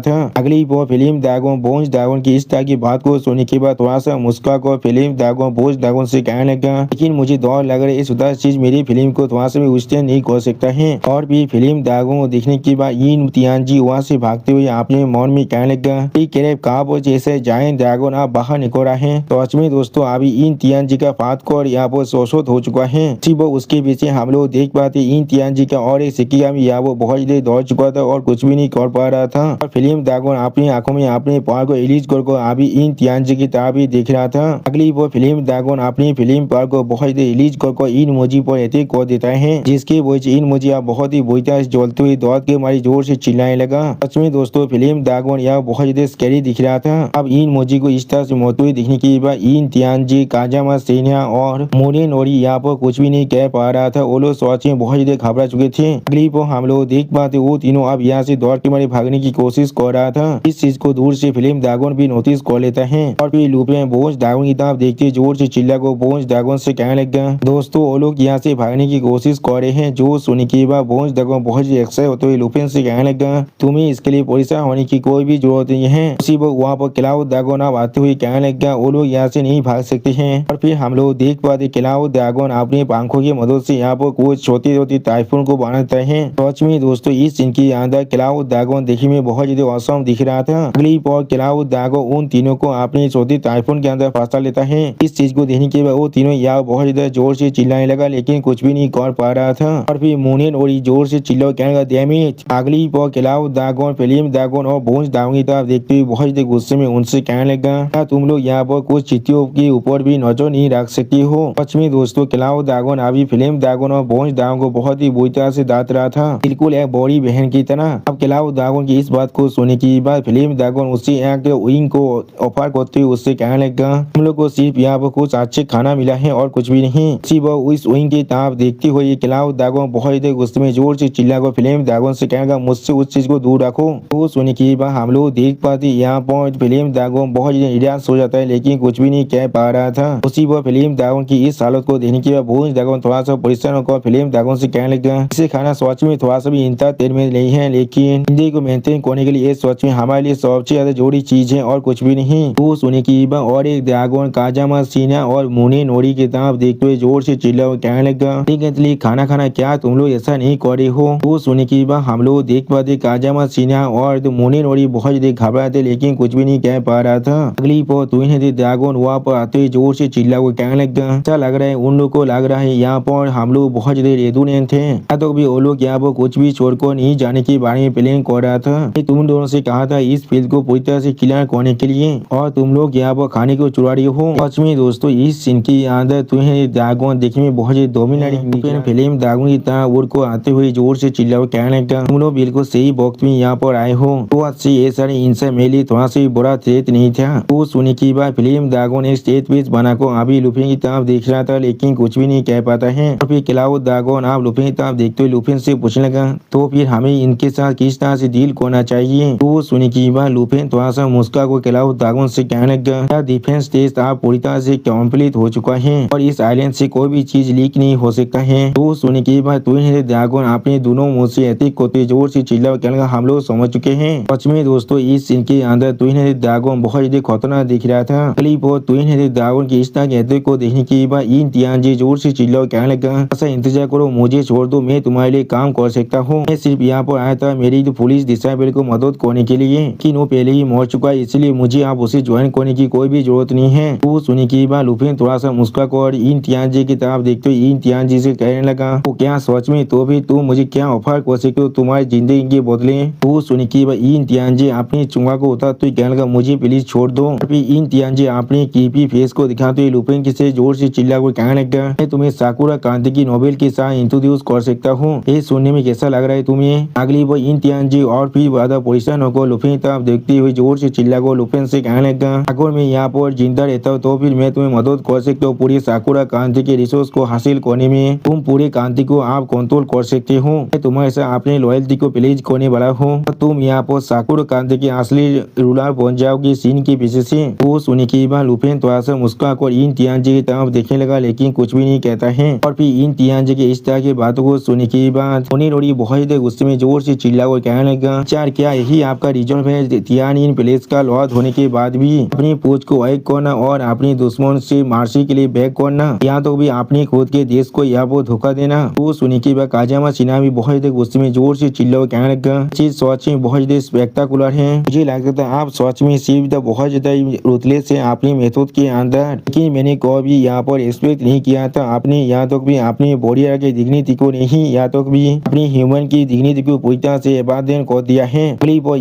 था। अगली बार फिल्म ड्रैगन बोंज ड्रैगन की इस तरह की बात को सुनने के बाद थोड़ा सा मुस्का को फिल्म ड्रैगन बोंज ड्रैगन से कहने लगा लेकिन मुझे डर लग रहा है इस उदास चीज मेरी फिल्म को थोड़ा सा भी विस्तार नहीं कर सकता है। और भी फिल्म ड्रैगन को देखने के बाद इन तियानजी वहाँ से भागते हुए आपने मन में कहने लगा कहा जैसे जायंट ड्रैगन आप बाहर निकल रहा है। तो सच में दोस्तों अभी इन तियानजी का फात को यहाँ पर शोषित हो चुका है। उसके पीछे हम लोग देख पाते इन तियानजी का और एक शिकिगामी यहाँ वो बहुत ज्यादा दौड़ चुका था और कुछ भी नहीं कर पा रहा था। और फिल्म ड्रैगन अपनी आंखों में अपने पार को रिलीज कर अभी इन तियानजी की तरफ ही देख रहा था। अगली वो फिल्म ड्रैगन अपनी फिल्म पार को बहुत ज्यादा रिलीज कर इन मोजी पर अटैक कर देता है जिसकी वजह से इन मोजी बहुत ही बुरी तरह से जलते हुए दौड़ के मारी जोर से चिल्लाने लगा। सच में दोस्तों फिल्म ड्रैगन यह बहुत ज्यादा स्कैरी दिख रहा था। अब इन मोजी को इस तरह से मरते हुए दिखने के बाद इन तियानजी काजामा सेनिया और मोरे नोरी यहाँ पर कुछ भी नहीं कह पा रहा था। वो लोग सोच में बहुत ज्यादा घबरा चुके थे। अगली पर हम लोग देख पाते वो तीनों अब यहाँ से दौड़ के मारे भागने की कोशिश कर रहा था। इस चीज को दूर से फिल्म ड्रैगन भी नोटिस कर लेता है। और फिर लूपिया बोंज ड्रैगन की तरफ देखते जोर से चिल्ला को बोंज ड्रैगन से कहने लगा दोस्तों वो लोग यहाँ से भागने की कोशिश कर रहे हैं। जो सुनने के बाद बोंज ड्रैगन बहुत एक्साइटेड होते हुए लूपिया से कहने लगा तुम्हें इसके लिए परेशान होने की कोई भी जरूरत नहीं है। उसी वक्त वहाँ पर क्लाउड ड्रैगन अब आते हुए कहने लगा वो लोग यहाँ से नहीं भाग सकते हैं। और फिर हम लोग देख पाते क्लाउड ड्रैगन अपनी पंखों की मदद से यहाँ पर कुछ छोटी छोटी टाइफून को बनाता है। सच में दोस्तों इस सीन के अंदर क्लाउड ड्रैगन देखने में बहुत ज्यादा औसम दिख रहा था। अगली पर क्लाउड ड्रैगन उन तीनों को अपनी छोटी टाइफून के अंदर फंसा लेता है। इस चीज को देखने के बाद वो तीनों यहाँ बहुत ज्यादा जोर से चिल्लाने लगा लेकिन कुछ भी नहीं कर पा रहा था। और फिर मुनेन और जोर से चिल्ला कहने लगा डैमेज। अगली पर क्लाउड ड्रैगन फिल्म ड्रैगन और बोंज ड्रैगन की तरफ देखते हुए बहुत ज्यादा गुस्से में उनसे कहने लगा क्या तुम लोग यहाँ पर कुछ चीटियों के ऊपर भी नजर नहीं रख सकती हो। सच में दोस्तों क्लाउड ड्रैगन अभी फिल्म ड्रैगन और बोंज ड्रैगन को बहुत ही बुरी तरह से डांट रहा था बिल्कुल एक बड़ी बहन की तरह। अब क्लाउड ड्रैगन की इस बात को सुनने के बाद फिल्म ड्रैगन उससे एक विंग को ऑफर करते हुए उससे कहने लगा हम लोग को सिर्फ यहाँ पर कुछ अच्छे खाना मिला है और कुछ भी नहीं। सिर्फ उस विंग की तरफ देखते हुए क्लाउड ड्रैगन बहुत ही गुस्से में जोर से चिल्ला को फिल्म ड्रैगन से कहेगा मुझसे उस चीज को दूर रखो। तो सुनने के बाद हम लोग देख पाते यहाँ पर फिल्म ड्रैगन बहुत निराश हो जाता है लेकिन कुछ भी नहीं कह पा रहा था। उसी पर फिल्म ड्रैगन की इस हालत को देखने के बाद बोंज ड्रैगन थोड़ा सा परेशान होकर फिल्म ड्रैगन से कहने लगा इसे खाना सोच में थोड़ा सा भी इंतजार तेल में नहीं है लेकिन जिंदगी को मेंटेन करने के लिए ये सोच में हमारे लिए सबसे ज्यादा जोड़ी चीज है और कुछ भी नहीं। तो सुनने की बाद और एक ड्रैगन काजामा सीना और मुने नोरी की तरफ देखते हुए जोर से चिल्ला और कहने लगा खाना खाना क्या तुम लोग ऐसा नहीं कर रहे हो। तो सुनने की बाद हम लोग देख पाते काजामा सीना और मुने नोरी बहुत ज्यादा घबराते लेकिन कुछ भी नहीं कह पा रहा था। अगली पर ड्रैगन वहाँ पर आते हुए जोर से चिल्ला को कहने लगा अच्छा लग रहा है उन लोग को लग रहा है यहाँ पर हम लोग बहुत ज्यादा रेदुनेन थे तो भी वो लोग यहाँ पर कुछ भी छोड़कर नहीं जाने के बारे में प्लान कर रहा था। तुम दोनों से कहा था इस फील्ड को पूरी तरह से क्लियर करने के लिए और तुम लोग यहाँ पर खाने को चुरा रही हो। सच में दोस्तों इस सीन के अंदर तुम्हें ड्रैगन देखने में बहुत ज्यादा डोमिनेटिंग फिल्म ड्रैगन की तरह उड़ को आते हुए जोर से चिल्ला और कहने लगा तुम लोग बिल्कुल सही वक्त में यहाँ पर आए हो। तो आज से ये सारे इनसे मेरे थोड़ा सा बड़ा थ्रेट नहीं था। तो सुनने की बाद फिल्म ड्रैगन एक स्टेज पीस बनाकर अभी लुफिन की तरफ देख रहा था लेकिन कुछ भी नहीं कह पाता है। और फिर क्लाउड ड्रैगन आप लुफिन की तरफ देखते हुए लुफिन से पूछने लगा तो फिर हमें इनके साथ किस तरह से डील करना चाहिए। तो सुनने की बाद लुफिन थोड़ा सा मुस्का को क्लाउ ड्रैगन से कहने लगा डिफेंस टेस्ट आप पूरी तरह से कंप्लीट हो चुका है और इस आइलैंड से कोई भी चीज लीक नहीं हो सकता है। तो सुनने के बाद ट्विन हेडेड ड्रैगन अपने दोनों मुंह से अतिक होते जोर से चिल्ला कहने लगा हम लोग समझ चुके हैं। सच में दोस्तों इस सीन के अंदर ट्विन हेडेड ड्रैगन बहुत ज्यादा खतरनाक दिख रहा था। क्लिप और ट्विन हेडेड ड्रैगन की इस तरह के अतिक को देखने के बाद इन तियानजी जोर से चिल्ला कहने लगा ऐसा इंतजार करो, मुझे छोड़ दो, मैं तुम्हारे लिए काम कर सकता हूँ। मैं सिर्फ यहाँ पर आया था मेरी पुलिस डिसाइबल को मदद करने के लिए, लेकिन वो पहले ही मर चुका है, इसलिए मुझे आप उसे ज्वाइन करने की कोई भी जरूरत नहीं है। तो सुनी के बाद लुफिन थोड़ा सा मुस्कुराकर इन तियानजी की तरफ देखते हुए इन तियानजी से कहने लगा तो क्या सच में तो भी तुम मुझे क्या ऑफर कर सकते हो तुम्हारी जिंदगी के बदले। तो सुनी के बाद इन तियानजी अपनी चुंगा को उतारते हुए कहने लगा मुझे प्लीज छोड़ दो। फिर इन तियानजी अपने कीपी फेस को दिखाते हुए लुफिन से जोर से चिल्ला कर कहने लगा मैं तुम्हें साकुरा कांति की नोवेल के साथ इंट्रोड्यूस कर सकता हूँ, ये सुनने में कैसा लग रहा है तुम्हें। अगली वो इन तियानजी और फिर ज्यादा परेशान होकर लुफिन तरफ देखते हुए जोर से चिल्ला कर लुफिन से कहने लगा अगर मैं यहाँ पर जिंदा रहता हूँ तो फिर मैं तुम्हें मदद कर सकता हूँ पूरी साकुरा कांति के रिसोर्स को हासिल करने में, तुम पूरे कांति को आप कंट्रोल कर सकते हो। मैं तुम्हारे साथ अपने लॉयल्टी को प्लेज करने वाला हूँ, तुम यहाँ पर साकुरा कांति के असली रूलर बन जाओगे सीन के पीछे से। वो सुनी के बाद लुफिन थोड़ा सा मुस्कुराकर इन तियानजी की तरफ देखने लगा लेकिन कुछ भी नहीं कहता है। और फिर इन तियानजी के इस तरह की बातों को सुनने के बाद उन्हें बहुत गुस्से में जोर से चिल्ला कर कहने लगा चार क्या यही आपका रिजल्ट है तियान इन प्लेस का लॉर्ड होने के बाद भी अपनी पूछ को एक करना और अपने दुश्मन से मार्सी के लिए बैक करना, यहाँ तो भी अपने खुद के देश को यहाँ पर धोखा देना। वो सुनी के बाद काजामा सिन्हा भी बहुत गुस्से में जोर से चिल्ला कर कहने लगा चीज सच में बहुत स्पेक्टाकुलर है, मुझे लगता था आप सच में सिर्फ बहुत ज्यादा रुतलेस है अपनी मेथड के अंदर, लेकिन मैंने कभी यहाँ पर एक्सपेक्ट नहीं किया था आपने यहाँ तक भी अपनी बॉडीगार्ड की डिग्निटी को नहीं यहाँ तक भी अपनी ह्यूमन की डिग्निटी को पूरी तरह से अबादन कर दिया है।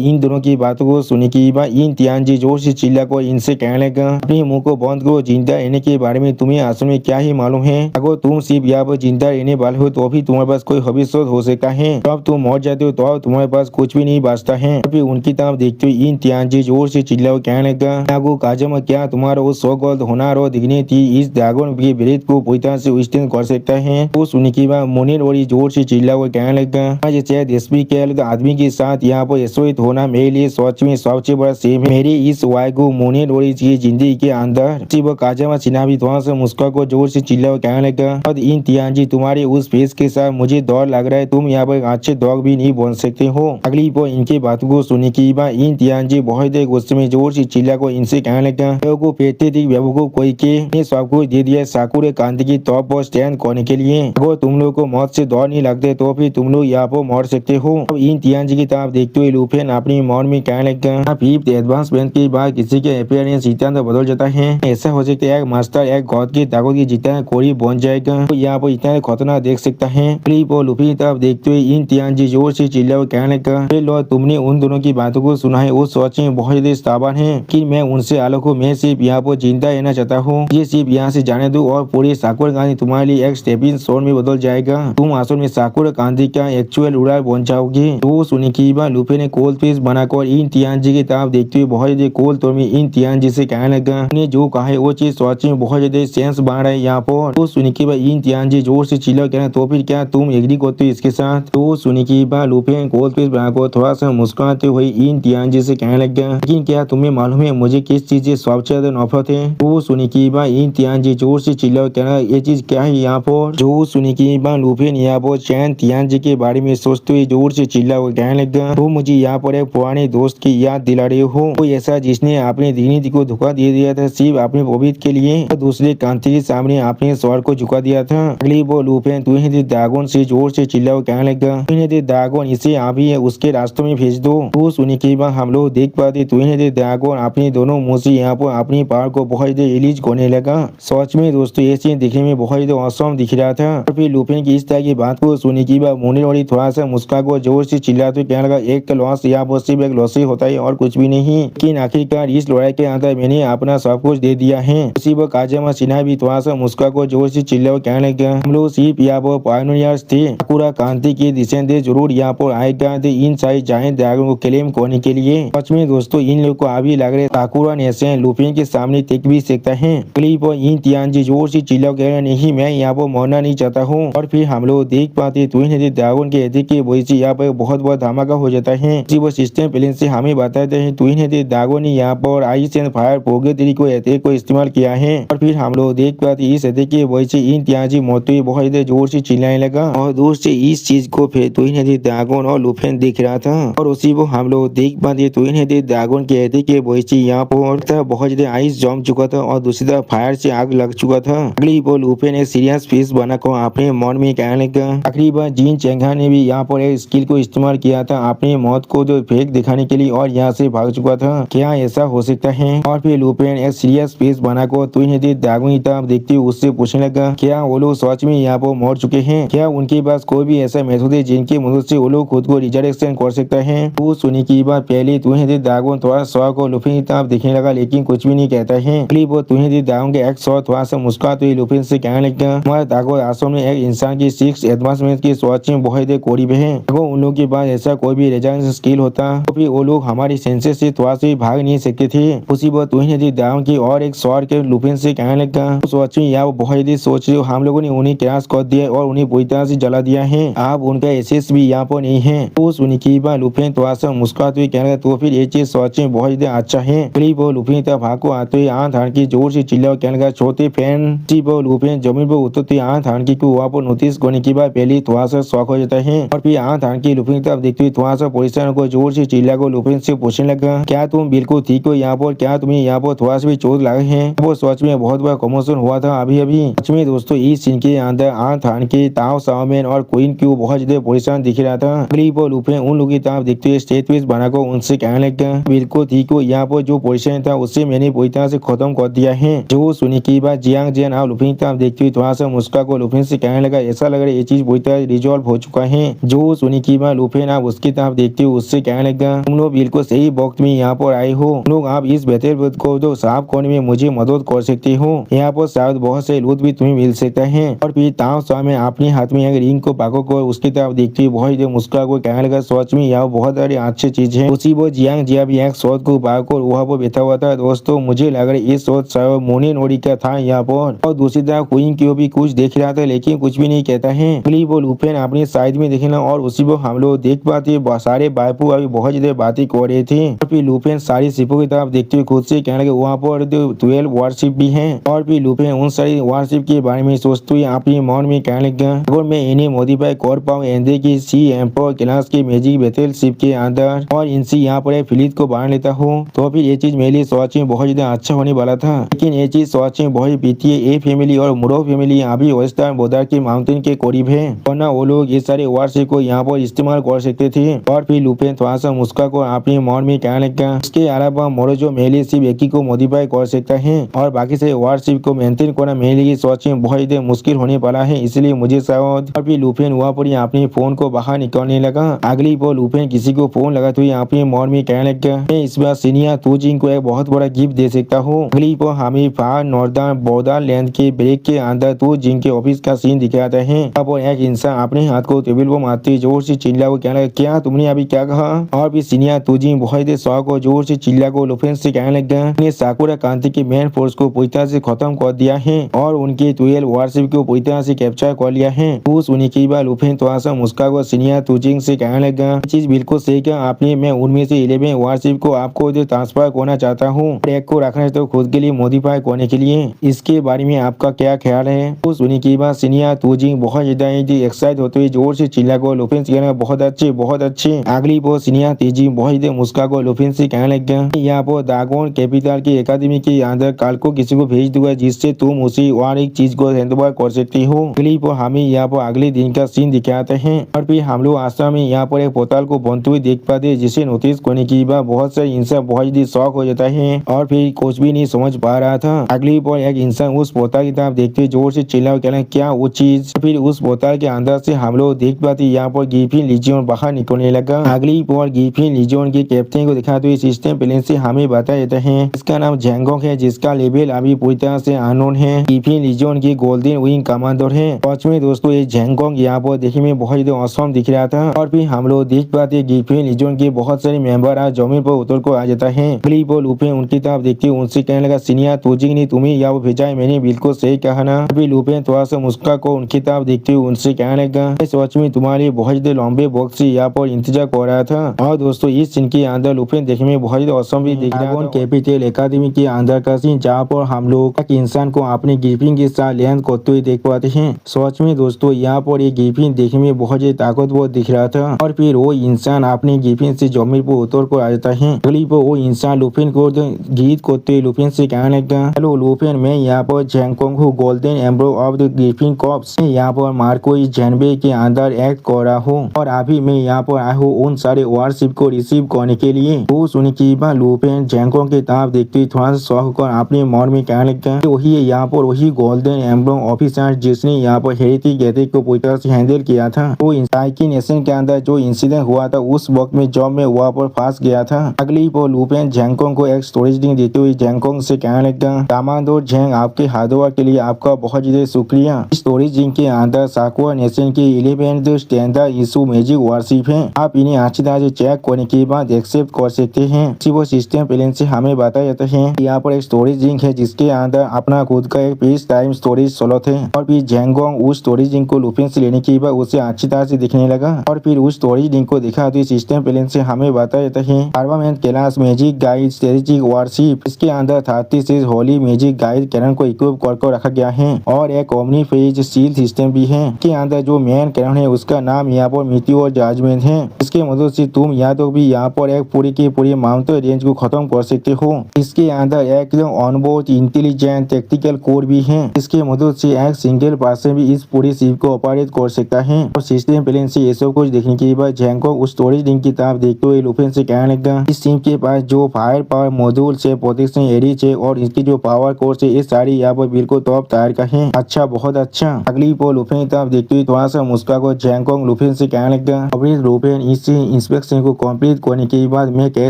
इन दोनों की बातों को सुनने के बाद इन तियानजी जोर से चिल्ला कर इनसे कहने लगा अपने मुंह को बंद करो, जिंदा रहने के बारे में तुम्हें असल में क्या ही मालूम है। अगर तुम सिर्फ यहाँ पर जिंदा रहने वाले हो तो भी तुम्हारे पास कोई भविष्य हो सकता है, तब तुम मर जाते हो तो अब तुम्हारे पास कुछ भी नहीं बचता है। फिर उनकी तरफ देखते हुए इन तियानजी जोर से चिल्ला कर कहने लगा काजामा क्या तुम्हारा वो सौगंध होनार और डिग्निटी इस ड्रैगन के ब्रेथ को पूरी तरह से विस्तार कर सकता है। वो सुनने के बाद मुनीर और जोर से चिल्ला कर कहने लगा जैसे एसपी के आदमी के साथ यहाँ पर एसोसिएट होना मेरे लिए सच में सबसे बड़ा सेम है मेरी इस वायगु मुनीर और की जिंदगी के अंदर। वो काजामा सिन्हा भी थोड़ा सा मुस्कुरा को जोर से चिल्ला कर कहने लगा और इन तियानजी तुम्हारे उस फेस के साथ मुझे डर लग रहा है, तुम यहाँ पर अच्छे डॉग भी नहीं बन सकते हो। अगली पर इनके बातों को सुनने के बाद इन तियानजी बहुत गुस्से में जोर से चिल्ला को इनसे कहने लगा को पेटे थी बेवकूफ कोई के सब कुछ दे दिया साकुरे कांति की टॉप पर स्टैंड करने के लिए, अगर तुम लोग को मौत से डर नहीं लगते तो फिर तुम लोग यहाँ पर मर सकते हो। अब इन तियानजी की तरफ देखते हुए लुफिन अपनी मन में कहने लगा फिफ्थ एडवांसमेंट के बाद किसी के अपीयरेंस इतना बदल जाता है, ऐसा हो सकता है एक मास्टर एक गॉड की ताकत की जितना कोई बन जाएगा तो यहाँ पर इतना खतरनाक देख सकता है। क्लिप और लुफिन तरफ देखते हुए इन तियानजी जोर से चिल्ला कर कहने लगा लो तुमने उन दोनों की बातों को सुना है वो सच में बहुत सावन है कि मैं उनसे अलग हूँ, मैं सिर्फ यहाँ पर जिंदा रहना चाहता हूँ, ये सिर्फ यहाँ से जाने दो और पूरी साकुरा कांति तुम्हारे लिए एक स्टेपिंग स्टोन में बदल जाएगा, तुम असल में साकुरा कांति का एक्चुअल रूलर बन जाओगे। तो सुनी की बात लुफिन ने कोल्ड पीस बनाकर इन तियानजी की तरफ देखते हुए बहुत ज्यादा कोल्ड तो में इन तियानजी से कहने लगा उन्हें जो कहा है वो चीज सच में बहुत ज्यादा सेंस बन रहा है यहाँ पर। तो सुनी की बात इन तियानजी जोर से चिल्ला कहना तो फिर क्या तुम एग्री करते हो इसके साथ। तो सुनी की बात लुफिन कोल्ड पीस बनाकर थोड़ा सा मुस्कुराते हुए इन तियानजी से कहने लगा लेकिन क्या तुम्हें मालूम है मुझे किस चीज से सबसे ज्यादा नफरत है। तो सुनी की बात इन तियानजी जोर से चिल्ला कहना ये चीज क्या है यहाँ पर। जो सुनी की बात लुफिन यहाँ पर चैन तियानजी के बारे में सोचते हुए जोर से चिल्ला कहने लगा तो मुझे यहाँ पर एक पुराने दोस्त की याद दिला रहे हो, कोई ऐसा जिसने अपने डिग्निटी को धोखा दे दिया था सिर्फ अपने पवित्र के लिए और दूसरे कांति के सामने अपने स्वर को झुका दिया था। अगली वो लुफिन ट्विन ड्रैगन से जोर से चिल्ला कहने लगा ट्विन ड्रैगन इसे अभी उसके रास्तों में भेज दो। तो सुनी के बाद हम लोग देख पाते ट्विन ड्रैगन अपने दोनों मुंह से यहाँ पर अपनी पावर को बहुत रिलीज करने लगा। सच में दोस्तों ये सीन दिखने में बहुत औसम दिख रहा था। और फिर लुफिन की इस तरह की बात को सुनी के बाद मुनीर और थोड़ा सा मुस्का को जोर से चिल्लाते कहने लगा एक लॉस यहाँ पर सिर्फ एक लॉस ही होता है और कुछ भी नहीं, लेकिन आखिरकार इस लड़ाई के अंदर मैंने अपना सब कुछ दे दिया है। उसी वक्त काजामा सिन्हा भी थोड़ा सा मुस्का को जोर से चिल्ला कहने लगा हम लोग सिर्फ यहाँ पर पायनियर्स थे, साकुरा कांति के डिसेंडेंट जरूर यहाँ पर आएगा इन सारी जायंट ड्रैगन को क्लेम करने के लिए। सच में दोस्तों इन लोग को अभी लग रहे साकुरा नेशन लुफिन के सामने टिक भी सकता है। क्लिप और इन तियानजी जोर से चिल्ला कह रहे नहीं मैं यहाँ पर मरना नहीं चाहता हूँ। और फिर हम लोग देख पाते ट्विन ड्रैगन के एथिक की वजह से यहाँ पर बहुत बड़ा धमाका हो जाता है। वो सिस्टम प्लेन से हमें बताते हैं ट्विन थे दागो ने यहाँ पर आइस एंड फायर पोगेतरी को हथियार को इस्तेमाल किया है। और फिर हम लोग देख पाते इस हथियार की वजह से इन त्याजी मोटो बहुत जोर से चिल्लाने लगा और दूर से इस चीज को फिर तुहिन दागोन और लुफेन दिख रहा था और उसी को हम लोग देख पाते तुहिन दागोन के हथियार के वजह से यहाँ पर बहुत ज्यादा आइस जम चुका था और दूसरी तरफ फायर से आग लग चुका था। अगली वो लुफेन एक सीरियस फेस बनाकर अपने मन में कहने लगा। आखिरी बार जिन चेंगा ने भी यहाँ पर एक स्किल को इस्तेमाल किया था अपनी मौत को जो फेक दिखाने के लिए और यहाँ से भाग चुका था। क्या ऐसा हो सकता है? और फिर लुफेन एक सीरियस फेस बनाकर तुहिन दागोन की तरफ देखते हुए उससे पूछने लगा क्या वो लोग सच में यहाँ पर मर चुके हैं? क्या उनके पास कोई भी ऐसा मेथड है जिनकी मदद से वो लोग खुद को रिजरेक्शन कर सकता है? वो सुनने की बात पहले तुहिन दागोन थोड़ा शौक और लुफेन की तरफ देखने लगा लेकिन कुछ भी नहीं कहता है। वो तुहिन दागोन के एक शौ थोड़ा सा मुस्कुराते हुए लुफेन से कहने लगा हमारा दागो आश्रम में एक इंसान की 6 एडवांसमेंट की सोच में बहुत करीब है। अगर उन लोगों के पास ऐसा कोई भी रिजरेक्शन स्किल होता तो फिर वो लोग हमारी सेंसेस से थोड़ा से भाग नहीं सकते थे। उसी पर तुहिन दागोन की और एक शॉट के लुफेन से कहने लगा सोच में या बहुत सोच रहे हो हम लोगों ने उन्हें क्रैश कर दिया और उन्हें पूरी तरह से जला दिया है। आप उनका एसेस भी यहाँ पर नहीं है। तो सुनी की बात लुफेन थोड़ा सा मुस्कुराते हुए कहने लगा तो फिर ये चीज सोच में बहुत अच्छा है। वो लुफेन तक भाग को आते हुए आंख हान की जोर से चिल्ला कहने लगा छोटे फैन जी वो लुफेन जमीन पर उतरते आंख हान की वहाँ पर नोटिस करने के बाद पहले थोड़ा सा शौक हो जाता है और फिर आंख हान की लुफेन तरफ देखते हुए थोड़ा सा परेशान को जोर से चिल्ला को लुफेन से पूछने लगा क्या तुम बिल्कुल ठीक हो यहाँ पर? क्या तुम्हें यहाँ पर थोड़ा सा भी चोट लगे है? वो सच में बहुत बड़ा कमोशन हुआ था अभी अभी। सच में दोस्तों इस सीन के अंदर आंख हान के ताओ साओमेन और क्वीन क्यू बहुत ज्यादा परेशान दिख रहा था। वो लुफेन उन लोगों की तरफ देखते हुए स्टेज पेस बनाकर उनसे कहने लगा बिल्कुल ठीक हो यहाँ पर जो पोजीशन था उससे मैंने पूरी तरह से खत्म कर दिया है। जो सुनी की बात जियांग जियान आप लुफेन तरफ देखते हुए थोड़ा सा मुस्का को लुफेन से कहने लगा ऐसा लग रहा है ये चीज पूरी तरह रिजॉल्व हो चुका है। जो सुनी की बात लुफेन आप उसकी तरफ देखते हुए उससे कहने लगा तुम लोग बिल्कुल सही वक्त में यहाँ पर आए हो। तुम लोग आप इस बेहतर को जो साफ करने में मुझे मदद कर सकते हो। यहाँ पर शायद बहुत से लूट भी तुम्हें मिल सकता है। और फिर ताओ सामने अपने हाथ में एक रिंग को पाको को उसकी तरफ देखते हुए बहुत मुस्का को कहने लगा सोच में यहाँ बहुत सारी अच्छी चीज है। उसी वो जियांग जिया भी एक शॉट को पाकर वहाँ पर बैठा हुआ था। दोस्तों मुझे लग रहा है ये शॉट शायद मोनी नोरी का था यहाँ पर। और दूसरी तरफ क्वीन की भी कुछ देख रहा था लेकिन कुछ भी नहीं कहता है। वो लुफेन अपनी साइड में देखना और उसी को हम लोग देख पाते सारे बाइपू अभी बहुत ज्यादा बातें कर रहे थे। और फिर लुफेन सारी शिपों की तरफ देखते हुए खुद से कहने लगे वहाँ पर 12 वारशिप भी है। और फिर लुफेन उन सारी वारशिप के बारे में सोचते हुए अपने मन में कहने लगा अगर मैं इन्हें मॉडिफाई कर पाऊँ एंडे की सी एम्पर क्लास के मैजिक बैटल शिप के अंदर और इनसे यहाँ पर फिलिट को बना लेता हूँ तो फिर ये चीज मेरे लिए सोच में बहुत ज्यादा अच्छा होने वाला था। लेकिन ये चीज सोच में बहुत बीती है। ए फैमिली और मुरो फैमिली अभी वेस्टर्न बॉर्डर के माउंटेन के करीब है वरना वो लोग ये सारे वारशिप को यहाँ पर इस्तेमाल कर सकते थे। और फिर लुफेन थोड़ा सा मुस्का को अपने मन में कहने लगा इसके अलावा मोरो जो मेरे लिए सिर्फ एक ही को मॉडिफाई कर सकता है और बाकी से वारशिप को मेंटेन करना मेरे लिए सोच में बहुत ज्यादा मुश्किल होने वाला है इसलिए मुझे शायद। और फिर लुफेन वहाँ पर अपने फोन को बाहर निकालने लगा। अगली वो लुफेन किसी को फोन लगाते हुए अपने मन में कहने लगा मैं इस बार सीनियर तुजिंग को एक बहुत बड़ा गिफ्ट दे सकता हूँ। अगली वो हमें फार नॉर्दर्न बॉर्डर लैंड के ब्रेक के अंदर तुजिंग के ऑफिस का सीन दिखाता है। अब एक इंसान अपने हाथ को टेबल पर मारते जोर से चिल्ला को कहने लगा क्या तुमने अभी क्या कहा? और फिर सीनियर तुजिंग बहुत शौक और जोर से चिल्ला को लुफेन से कहने लगा साकुरा कांति के मेन फोर्स को पूरी तरह से खत्म कर दिया है और उनके 12 वारशिप को पूरी तरह से कैप्चर कर लिया है। उस उन्हीं की बात लुफेन थोड़ा सा मुस्का को सीनियर तुजिंग से कहने लगा चीज बिल्कुल सही क्या आपने मैं उनमें से 11 वारशिप को आपको जो ट्रांसफर करना चाहता हूँ एक को रखना तो खुद के लिए मॉडिफाई करने के लिए। इसके बारे में आपका क्या ख्याल है? उस उन्हीं की बात सीनियर तुजिंग बहुत ज्यादा एक्साइट होते हुए जोर से चिल्ला को लुफेन से कहने बहुत अच्छे बहुत अच्छे। अगली वो सीनियर तुजिंग बहुत ज्यादा मुस्का को लुफेन से कहने लगा यहाँ पर दागोन कैपिटल की एकेडमी के अंदर कल को किसी को भेज दूंगा जिससे तुम उसी और एक चीज को हैंडओवर कर सकती हो। अगली पर हमें यहाँ पर अगले दिन का सीन दिखाते हैं और फिर हम लोग आश्रम में यहाँ पर एक पोर्टल को बनते हुए देख पाते जिसे नोटिस करने की बाद बहुत सारे इंसान बहुत जल्दी शॉक हो जाता है और फिर कुछ भी नहीं समझ पा रहा था। अगली पर एक इंसान उस पोर्टल की तरफ देखते जोर से चिल्ला कहना क्या वो चीज। फिर उस पोर्टल के अंदर से हम लोग देख पाते यहाँ पर गिफिन लीजियन बाहर निकलने लगा। अगली पर गिफिन लीजियन के कैप्टन को दिखाते हुए सिस्टम प्लेन से हमें बता देते हैं इसका नाम जैंगोंग है जिसका लेवल अभी पूरी तरह से अननोन है। गिफिन लीजियन की गोल्डन विंग कमांडर है। सच में दोस्तों ये जैंगोंग यहाँ पर देखने में बहुत ज्यादा औसम दिख रहा था। और फिर हम लोग देख पाते गिफिन लीजियन के बहुत सारे मेंबर आज जमीन पर उतर को आ जाता है। अगली पर लुफेन उनकी तरफ देखते उनसे कहने लगा सीनियर तुजिंग ने तुम्हें यहाँ भेजा है मैंने बिल्कुल सही कहा ना। अभी लुफेन थोड़ा सा मुस्का को उनकी तरफ देखते हुए उनसे कहने लगा सच में तुम्हारे बहुत ज्यादा लंबे वक्त से यहाँ पर इंतजार कर रहा था। और दोस्तों इस सीन के अंदर लुफेन देखने में में बहुत ही औसम भी दिख रहा है। कैपिटल एकेडमी के अंदर का सीन जहाँ पर हम लोग एक इंसान को अपनी ग्रिफिन के साथ लैंड करते हुए देख पाते हैं। सच में दोस्तों यहाँ पर ये ग्रिफिन देखने में बहुत ही ताकतवर दिख रहा था और फिर वो इंसान अपनी ग्रिफिन से जमीन पर उतर कर आ जाता है। अगली पर वो इंसान लुफिन को गीत करते लुफिन से कहने लगा, हेलो लुफिन, मैं यहाँ पर जैंगकोंग हूँ, golden एम्ब्रो of the Griffin corps. यहाँ पर मार्को जेनबे के अंदर एक्ट कर रहा हूँ और अभी मैं यहाँ पर आया हूँ उन सारे वारशिप को रिसीव करने के लिए। वो सुन के बाद लुफिन जैंगकोंग की तरफ देखते हुए थोड़ा सा शौक होकर अपने मन में कहने लगा, वही यहाँ पर वही गोल्डन एम्ब्रो ऑफिसर जिसने यहाँ पर हेरिटी गैदरिंग को पूरी तरह से हैंडल किया था। वो साइकी नेशन के अंदर जो इंसिडेंट हुआ था उस वक्त में जब मैं वहाँ पर फंस गया था। अगली पर लुफिन जैंगकोंग को एक स्टोरेज रिंग देते हुए जैंगकोंग से कहने लगा, कमांडर जैंग, आपके हार्डवर्क के लिए आपका बहुत ज्यादा शुक्रिया। स्टोरेज रिंग के अंदर साकुआ नेशन के 11 स्टैंडर्ड इशू मैजिक वारशिप है। आप इन्हें अच्छी तरह से चेक करने के बाद एक्सेप्ट कर सकते हैं। वो सिस्टम प्लान से हमें बताया जाता है यहाँ पर एक स्टोरेज रिंग है जिसके अंदर अपना खुद का एक पीस टाइम स्टोरेज स्लॉट है और फिर जैंगकोंग उस स्टोरेज रिंग को लुफिन से लेने के बाद उसे अच्छी तरह से दिखने लगा और फिर उस स्टोरेज रिंग को दिखा तो सिस्टम प्लान से हमें बताया जाता है armament class magic guide strategic warship. इसके अंदर 36 होली मैजिक गाइड कैनन को इक्विप कर रखा गया है और एक ओमनी फेज सील सिस्टम भी है। इसके अंदर जो मेन कैनन है उसका नाम यहाँ पर मीटियोर जजमेंट है। इसके मदद से तुम या तो भी यहाँ पर एक पूरी की पूरी माउंटेन रेंज को खत्म कर सकते हो। इसके अंदर एक ऑनबोर्ड इंटेलिजेंट टैक्टिकल कोड भी है। इसके मदद से एक सिंगल पर्सन भी इस पूरी शिप को ऑपरेट कर सकता है और सिस्टम प्लान से ये सब कुछ देखने के बाद जैंगकोंग उस स्टोरेज रिंग की तरफ देखते हुए लुफिन से कहने लगा, इस शिप के पास जो फायर पावर मॉड्यूल से प्रोटेक्शन एरिज है और इसकी जो पावर कोर्स है ये सारी यहाँ पर बिल्कुल टॉप टायर का है। अच्छा, बहुत अच्छा। अगली पर लुफिन की तरफ देखते हुए थोड़ा सा मुस्का को जैंगकोंग लुफिन से कहने लगा, अभी लुफिन इस इंस्पेक्शन को कंप्लीट करने के बाद मैं कह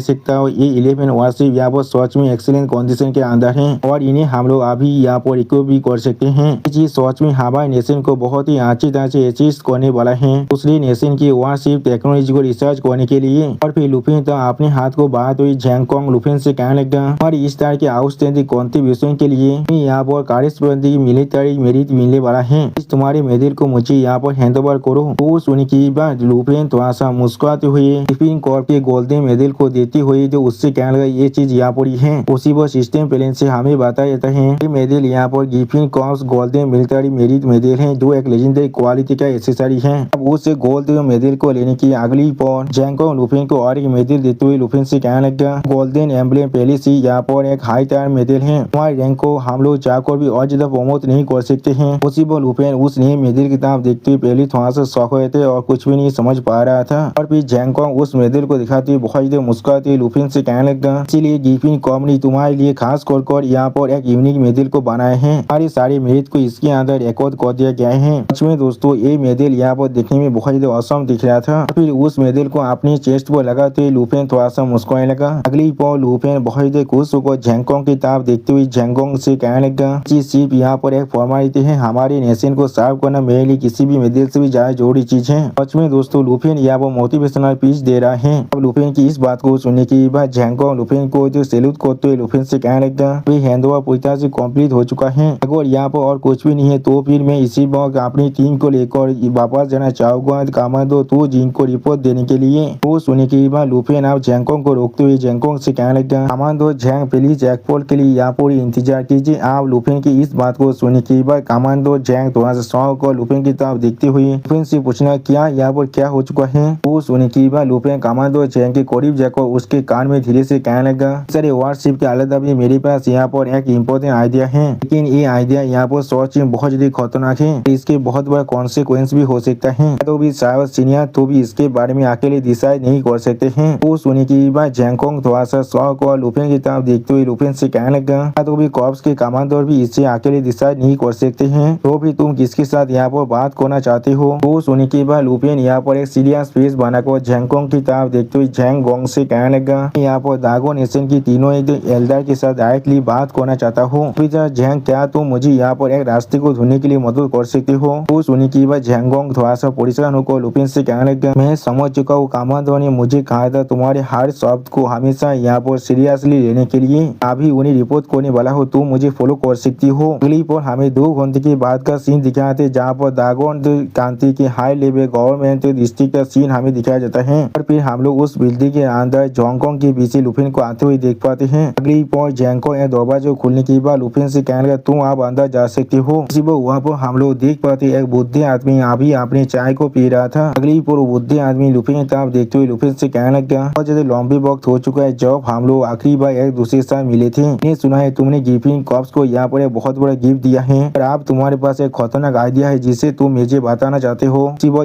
सकता हूँ ये 11 वारशिप यहाँ पर सच में एक्सीलेंट कंडीशन के अंदर है और इन्हें हम लोग अभी यहाँ पर इक्विप भी कर सकते हैं। ये चीज सच में हमारे नेशन को बहुत ही अच्छी तरह से असिस्ट करने वाला है दूसरी नेशन की वारशिप टेक्नोलॉजी को रिसर्च करने के लिए। और फिर लुफिन तो अपने हाथ को बढ़ाते हुए जैंगकोंग लुफिन से कहने लगा, हमारी इस तरह के आउटस्टैंडिंग कंट्रीब्यूशन के लिए यहाँ पर कॉरेस्पॉन्डिंग मिलिट्री मेरिट मिलने वाला है। तुम्हारे मेडल को मुझे यहाँ पर हैंड ओवर करो। वो सुनने के बाद लुफिन थोड़ा सा मुस्कुराते हुए ग्रिफिन कॉर्प के गोल्डन मेडल को देते हुए जो उससे कहने लगा, ये चीज यहाँ पर है। उसी वो सिस्टम प्लान से हमें बताया जाता है ये मेडल यहाँ पर Griffin corps golden military merit medal है जो एक लेजेंडरी क्वालिटी का एक्सेसरी है। अब उस गोल्ड मेडल को लेने की अगली पर जैंगकोंग लुफिन को और एक मेडल देते हुए लुफिन से कहने लगा, गोल्डन एम्ब्लेम पहले से यहाँ पर एक हाई टायर मेडल है। हमारे रैंक को हम लोग चाहकर भी और ज्यादा प्रमोट नहीं कर सकते हैं। उसी पर लुफिन उस नए मेडल की तरफ देखते हुए पहले थोड़ा सा शौक हुए थे और कुछ भी नहीं समझ पा रहा था और फिर जैंगकोंग उस मेडल को दिखाते हुए बहुत ज्यादा मुस्कुराते लुफिन से कहने लगा, इसीलिए ग्रिफिन कॉर्प ने तुम्हारे लिए खास कर यहाँ पर एक यूनिक मेडल को बनाए हैं। हमारे सारे मेरिट को इसके अंदर रिकॉर्ड कर दिया गया है। सच में दोस्तों ये मेडल यहाँ पर देखने में बहुत ज्यादा औसम दिख रहा था। फिर उस मेडल को अपनी चेस्ट पर लगाते हुए लुफिन थोड़ा सा मुस्कुराने लगा। अगली पर लुफिन बहुत ज्यादा खुश होकर जैंगकोंग की तरफ देखते हुए जैंगकोंग से कहने लगा, सिर्फ यहाँ पर एक फॉर्मेलिटी है, हमारे नेशन को सर्व करना मेरे लिए किसी भी मेडल से भी ज्यादा जरूरी चीज है। सच में दोस्तों लुफिन यहाँ पर मोटिवेशनल स्पीच दे रहा है। अब लुफिन की इस बात को सुनने के बाद जैंगकोंग लुफिन को जो सैल्यूट करते हुए लुफिन से कहने लगा, हैंडओवर पूरी तरह से कंप्लीट हो चुका है। अगर यहाँ पर और कुछ भी नहीं है तो फिर मैं इसी वक्त अपनी टीम को लेकर वापस जाना चाहूंगा कमांडो तो जिन को रिपोर्ट देने के लिए। वो सुनने के बाद लुफिन अब जैंगकोंग को रोकते हुए जैंगकोंग से कहने लगा, कमांडो जैंग प्लीज एयरपोर्ट के लिए यहाँ पर इंतजार कीजिए। आप लुफिन की इस बात को सुनने के बाद कमांडो जैंग थोड़ा सा शौक और लुफिन की तरफ देखते हुए लुफिन से पूछना, क्या यहाँ पर क्या हो चुका है। वो सुनने के बाद लुफिन कमांडो जैंग के करीब जाकर उसके कान में धीरे से कहने लगा, सर वारशिप के अलावा भी मेरे पास यहाँ पर एक इम्पोर्टेंट आइडिया है, लेकिन ये आइडिया यहाँ पर सोच में बहुत ज्यादा खतरनाक है। इसके बहुत बड़ा कॉन्सिक्वेंस भी हो सकता है तो भी शायद सीनियर तो भी इसके बारे में अकेले डिसाइड नहीं कर सकते हैं। वो सुनने के बाद जैंगकोंग थोड़ा सा शौक और लुफिन की तरफ देखते हुए लुफिन से कहने लगा, तो भी कॉर्प्स के कमांडर भी इससे अकेले डिसाइड नहीं कर सकते हैं, तो भी तुम किसके साथ यहाँ पर बात करना चाहते हो। वो सुनने के बाद लुफिन यहाँ पर एक सीरियस फेस बनाकर जैंगकोंग की तरफ देखते हुए जैंगकोंग से कहने लगा, यहाँ पर दागो नेशन की तीनों एल्डर के साथ डायरेक्टली बात करना चाहता हूँ। जैंग, क्या तुम मुझे यहाँ पर एक रास्ते को ढूंढने के लिए मदद कर सकते हो। वो सुनने के बाद जैंगकोंग थोड़ा सा परेशान होकर लुफिन से कहने लगा, मैं समझ चुका हूँ, कमांडर ने मुझे कहा था तुम्हारे हर शब्द को हमेशा यहाँ पर सीरियसली लेने के लिए। अभी उन्हें रिपोर्ट करने वाला हो, तुम मुझे फॉलो कर सकती हो। अगली पर हमें 2 घंटे के बाद का सीन दिखाया थे जहाँ पर दागोन के हाई लेवल गवर्नमेंट डिस्ट्रिक्ट का सीन हमें दिखाया जाता है और फिर हम लोग उस बिल्डिंग के अंदर हांगकांग के बीच लुफिन को आते हुए देख पाते हैं। अगली पॉइंट जैंको यह दरवाजा खुलने के बाद लुफिन से कहने लगा तुम आप अंदर जा सकते हो। वहाँ पर हम लोग देख पाते एक बुद्धे आदमी अभी अपने चाय को पी रहा था। अगली पर बुद्धे आदमी लुफिन की तरफ देखते हुए लुफिन से कहने लगा बहुत ज्यादा लंबी वक्त हो चुका है जब हम लोग आखिरी बार एक दूसरे के साथ मिले थे। मैंने सुना है तुमने गिफिन कॉप्स को यहाँ पर एक बहुत बड़ा गिफ्ट दिया है और आप तुम्हारे पास एक खतरनाक आइडिया है जिसे तुम मुझे बताना चाहते हो।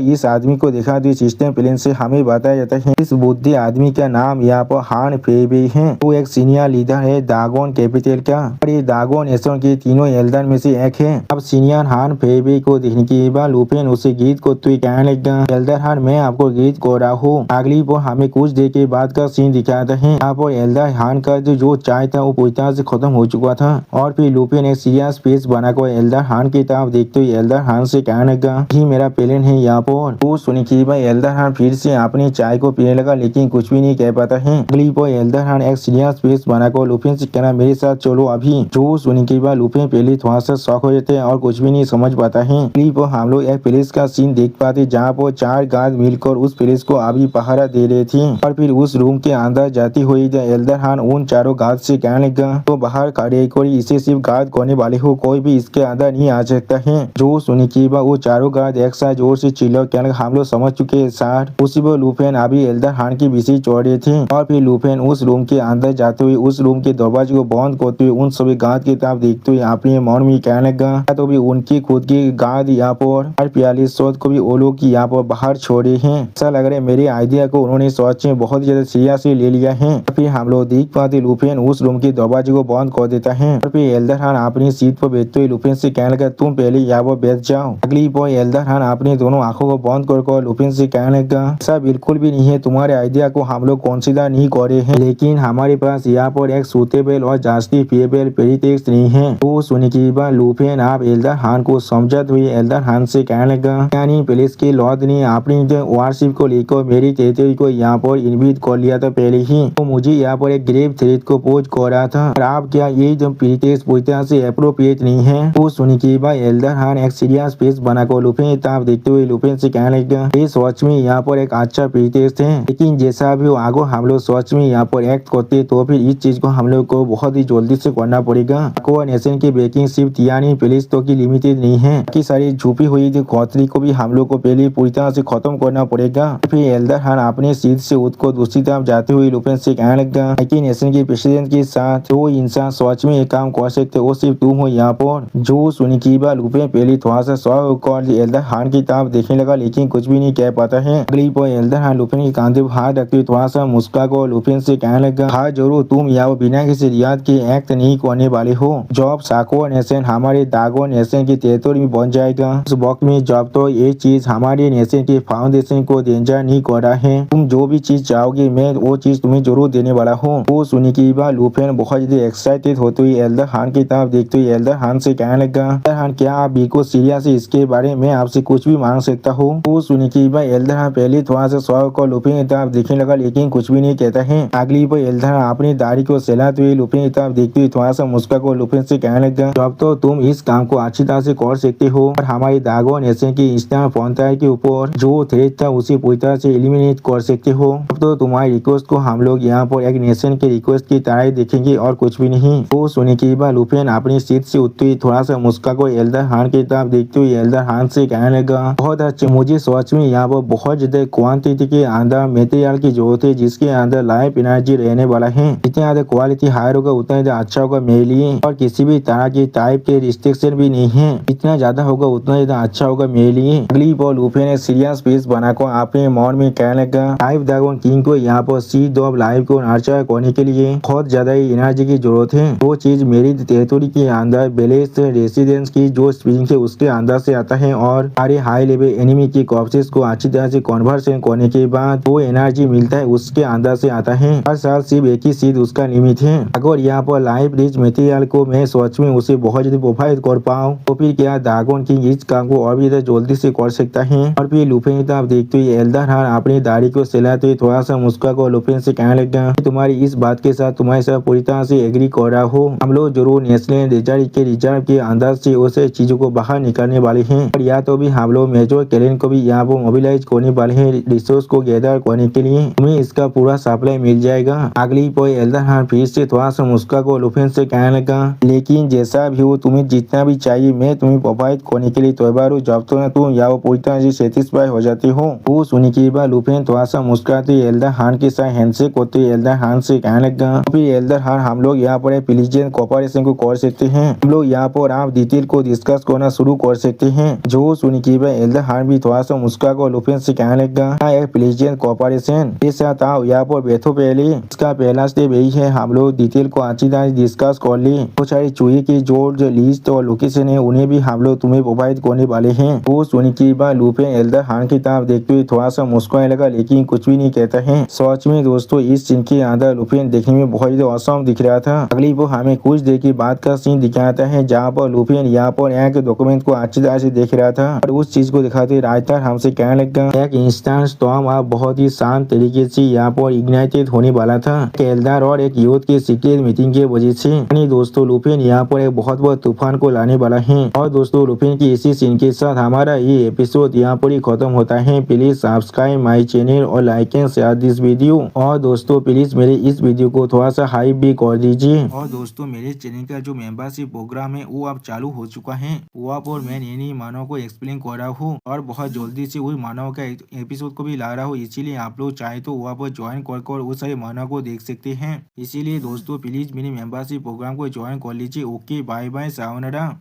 इस आदमी को देखा तो सिस्टम प्लेन से हमें बताया जाता है इस बुद्धि आदमी का नाम यहाँ पर हान फेबे है। वो एक सीनियर लीडर है दागोन कैपिटल का और ये दागोन नेशन के तीनों एल्डर में से एक है। अब सीनियर हान फेबे को देखने के बाद लुफिन उसे गीत को तो कहने लगा एल्डर हान मैं आपको गीत को रहा हूँ। अगली पर हमें कुछ देर के बाद का सीन दिखाता है। यहाँ पर एल्डर हान का जो चाय था वो पूरी तरह से खत्म हो चुका था और फिर लुफिन एक सीरियस फेस बनाकर एल्डर हान की तरफ देखते हुए एल्डर हान से कहने लगा कि मेरा प्लान है यहाँ पर। वो सुनी कि भाई एल्डर हान फिर से अपनी चाय को पीने लगा लेकिन कुछ भी नहीं कह पाता है। अगली पर एल्डर हान एक सीरियस फेस बनाकर लुफिन से कहना मेरे साथ चलो अभी। जो सुनी के बाद लुफिन पहले थोड़ा सा शॉक हो जाते हैं और कुछ भी नहीं समझ पाता है। अगली पर हम लोग एक पुलिस का सीन देख पाते जहाँ पर 4 गार्ड मिलकर उस पुलिस को अभी पहरा दे रहे थे और फिर उस रूम के अंदर जाती हुई एल्डर हान उन चारों गार्ड से कहने लगा तो बाहर खड़े कोई इसे सिर्फ गार्ड करने वाले हो कोई भी इसके अंदर नहीं आ सकता है। जो सुनी के बाद वो चारों गार्ड एक साथ जोर से चिल्ला कहने हम लोग समझ चुके हैं सर। उसी पर लुफिन अभी एल्डर हान के पीछे चढ़ रहे थे और फिर लुफिन उस रूम के अंदर जाते हुए उस रूम के दरवाजे को बंद करते हुए उन सभी गार्ड की तरफ देखते हुए अपने मन में कहने लगा तो भी उनकी खुद की गार्ड यहाँ पर 4200 को भी वो लोग यहाँ पर बाहर छोड़े हैं। ऐसा लग रहा है मेरे आइडिया को उन्होंने सच में बहुत ज्यादा सीरियसली ले लिया है। फिर हम लोग देख पाते लुफिन उस रूम के दरवाजे को बंद कर देता है और फिर एल्डर हान अपनी सीट पर बैठते हुए लुफिन से कहने लगा तुम पहले यहाँ पर बैठ जाओ। अगली पर एल्डर हान अपनी दोनों आंखों को बंद कर लुफिन से कहने लगा ऐसा बिल्कुल भी नहीं है तुम्हारे आइडिया को हम लोग कंसीडर नहीं कर रहे हैं लेकिन हमारे पास यहाँ पर एक सूटेबल और जस्टिफिएबल प्रीटेक्स्ट नहीं है। वो सुनी के बाद लुफिन आप एल्डर हान को समझाते हुए एल्डर हान से कहने लगा यानी पुलिस के लॉर्ड ने अपनी वारशिप को लेकर मेरी टेरिटरी को यहाँ पर इन्वाइट कर लिया था पहले ही तो मुझे यहाँ पर एक ग्रेव थ्रेट को पोज कर रहा था और आप क्या ये जो प्रीटेक्स्ट पूरी तरह से अप्रोप्रिएट नहीं है। वो सुनी के बाद एल्डर हान एक सीरियस फेस बनाकर लुफिन की तरफ देखते हुए लुफिन से कहने लगा ये सच में यहाँ पर एक अच्छा प्रीटेक्स्ट है लेकिन जैसा भी हो आगे हम लोग सच में यहाँ पर एक्ट करते तो फिर इस चीज को हम लोग को बहुत ही जल्दी से करना पड़ेगा। नेशन की बेकिंग सिर्फ तियानी पुलिस तो की लिमिटेड नहीं है कि सारी छुपी हुई खतरी को भी हम लोग को पहले पूरी तरह से खत्म करना पड़ेगा। फिर एल्डर हान अपने सीट से उठकर दूसरी तरफ जाते हुए लुफिन से कहने लगा कि नेशन के प्रेसिडेंट के साथ वो इंसान सच में एक काम कर सकते वो सिर्फ तुम हो यहाँ पर। जो सुनी की बात लुफिन पहले थोड़ा सा शॉक कर एल्डर हान की तरफ देखने लगा लेकिन कुछ भी नहीं कह पाता है। अगली पर एल्डर हान लुफिन के कांधे पर हाथ रखते थोड़ा सा मुस्का को लुफिन से कहने लगा हाँ जरूर तुम यहाँ बिना किसी रियाद के एक्ट नहीं करने वाले हो। जब साको नेशन हमारे दागो नेशन की टेरिटरी में बन जाएगा उस वक्त में जब तो ये चीज हमारे नेशन के फाउंडेशन को डेंजर नहीं कर रहा है तुम जो भी चीज चाहोगे मैं वो चीज तुम्हें जरूर देने वाला हूँ। वो सुनी की बात लुफिन बहुत ज्यादा एक्साइटेड होते हुए एल्डर हान की तरफ देखते हुए एल्डर हान से कहने लगा एल्डर हान क्या आप बिल्कुल सीरियस है इसके बारे में आपसे कुछ भी मांग सकता हूँ। वो सुनी की बात एल्डर हान पहले थोड़ा सा शौक को लुफिन की तरफ देखने लगा लेकिन कुछ भी नहीं कहता है। अगली पर एल्डर हान अपनी दाढ़ी को सहलाते हुए लुफिन की तरफ देखते हुए थोड़ा सा मुस्का को लुफिन से कहने लगा जब तो तुम इस काम को अच्छी तरह से कर सकते हो और हमारी दागो नेशन की ईस्टर्न फ्रंटियर के ऊपर जो थ्रेट था उसे पूरी तरह से एलिमिनेट कर सकते हो। अब तो तुम्हारी रिक्वेस्ट को हम लोग यहाँ पर एक नेशन के रिक्वेस्ट की तरह देखेंगे और कुछ भी नहीं। वो सुने के बाद लुफिन अपनी सीट से उठते हुए थोड़ा सा मुस्का को एल्डर हान की तरफ देखते हुए एल्डर हान से कहने लगा बहुत अच्छे मुझे सच में यहाँ पर बहुत ज्यादा क्वांटिटी के अंदर मेटेरियल की जरूरत है जिसके अंदर लाइफ एनर्जी रहने वाला है। जितनी ज्यादा क्वालिटी हायर होगा उतना ज्यादा अच्छा होगा मेरे लिए और किसी भी तरह की टाइप के रिस्ट्रिक्शन भी नहीं है जितना ज्यादा होगा उतना ज्यादा अच्छा होगा मेरे लिए। अगली पर लुफिन ने सीरियस फेस बनाकर अपने मन में कहने लगा लाइफ ड्रैगन किंग को यहाँ पर सीड ऑफ लाइफ को नर्चर करने के लिए बहुत ज्यादा एनर्जी की जरूरत है। वो चीज मेरी टेरिटरी के अंदर बैलेंस रेसिडेंस की जो स्प्रिंग है उसके अंदर से आता है और हमारे हाई लेवल एनिमी की कॉर्प्सेस को अच्छी तरह से कन्वर्सन करने के बाद वो एनर्जी मिलता है उसके अंदर से आता है। हर साल सिर्फ एक ही सीध उसका लिमिट है। अगर यहाँ पर लाइफ रिच मटेरियल को मैं सोच में उसे बहुत ज्यादा प्रोवाइड कर पाऊँ तो फिर क्या ड्रैगन किंग इस काम को और भी ज्यादा जल्दी से कर सकता है। और फिर लुफिन की तरफ देखते हुए एल्डर हान अपनी दाढ़ी को सहलाते हुए थोड़ा सा मुस्का को लुफिन से कहने लगा तुम्हारी इस बात के साथ तुम्हारे साथ पूरी तरह से एग्री कर रहा हूँ। हम लोग जरूर नेशनल रिजर्व के अंदर से उसे चीजों को बाहर निकालने वाले हैं और या तो भी हम लोग मेजर कैलेन को भी यहाँ पर मोबिलाइज करने वाले हैं रिसोर्स को गैदर करने के लिए। तुम्हें इसका पूरा सप्लाई मिल जाएगा। अगली पर एल्डर हान फिर से थोड़ा सा मुस्का को लुफिन से कहने लगा, लेकिन जैसा भी हो तुम्हें जितना भी चाहिए मैं तुम्हें प्रोवाइड करने के लिए तैयार हूँ, जब तो तुम या वो पूरी तरह से सेटिस्फाई हो जाती हो। वो सुनने के बाद लुफिन थोड़ा सा मुस्कुराते एल्डर हान के साथ हैंडशेक करते एल्डर हान से कहने लगा, फिर एल्डर हान हम लोग यहाँ पर प्लीजेंट कोऑपरेशन को कर सकते हैं, हम लोग यहाँ पर आप डिटेल को डिस्कस करना शुरू कर सकते हैं। जो सुनने के बाद एल्डर हान भी थोड़ा सा मुस्का को लुफिन से कहने लगा, एक प्लीजेंट कोऑपरेशन के साथ आओ यहाँ पर बैठो, पहले इसका पहला स्टेप यही है हम लोग डिटेल को अच्छी तरह डिस्कस कर ले। बहुत सारी चूहे की जो लिस्ट और लोकेशन है उन्हें भी हम लोग तुम्हें प्रोवाइड करने वाले हैं। वो सुनने के बाद लुफिन एल्डर हान की तरफ देखते हुए थोड़ा सा मुस्कुराने लगा, लेकिन कुछ भी नहीं कहता है। सच में दोस्तों इस सीन के अंदर लुफिन देखने में बहुत ही औसम दिख रहा था। अगली वो हमें कुछ देर के बाद का सीन दिखाता है जहाँ पर लुफिन यहाँ पर यहाँ के डॉक्यूमेंट को अच्छी तरह से देख रहा था और उस चीज को दिखाते राइटर हमसे कहने लगा, एक इंस्टेंट स्टॉर्म आप बहुत ही शांत तरीके से यहाँ पर इग्नाइटेड होने वाला था एल्डर और एक यूथ के सीक्रेट मीटिंग के वजह से। यानी दोस्तों लुफिन यहाँ पर एक बहुत बड़ा तूफान को लाने वाला है। और दोस्तों लुफिन की इसी सीन के साथ हमारा ये एपिसोड यहाँ पर ही खत्म होता है। प्लीज सब्सक्राइब माई चैनल और like and share this video. और दोस्तों प्लीज मेरे इस वीडियो को थोड़ा सा हाइप भी कर दीजिए। और दोस्तों मेरे चैनल का जो मेंबरशिप प्रोग्राम है वो अब चालू हो चुका है। वो आप और मैं नई मानव को एक्सप्लेन कर रहा हूँ और बहुत जल्दी से वही मानव का एपिसोड को भी ला रहा हूँ, इसीलिए आप लोग चाहे तो वहाँ पर ज्वाइन कर वो सारे मानव को देख सकते हैं। इसीलिए दोस्तों प्लीज मेरी मेंबरशिप प्रोग्राम को ज्वाइन कर लीजिए। Okay bye bye sayonara.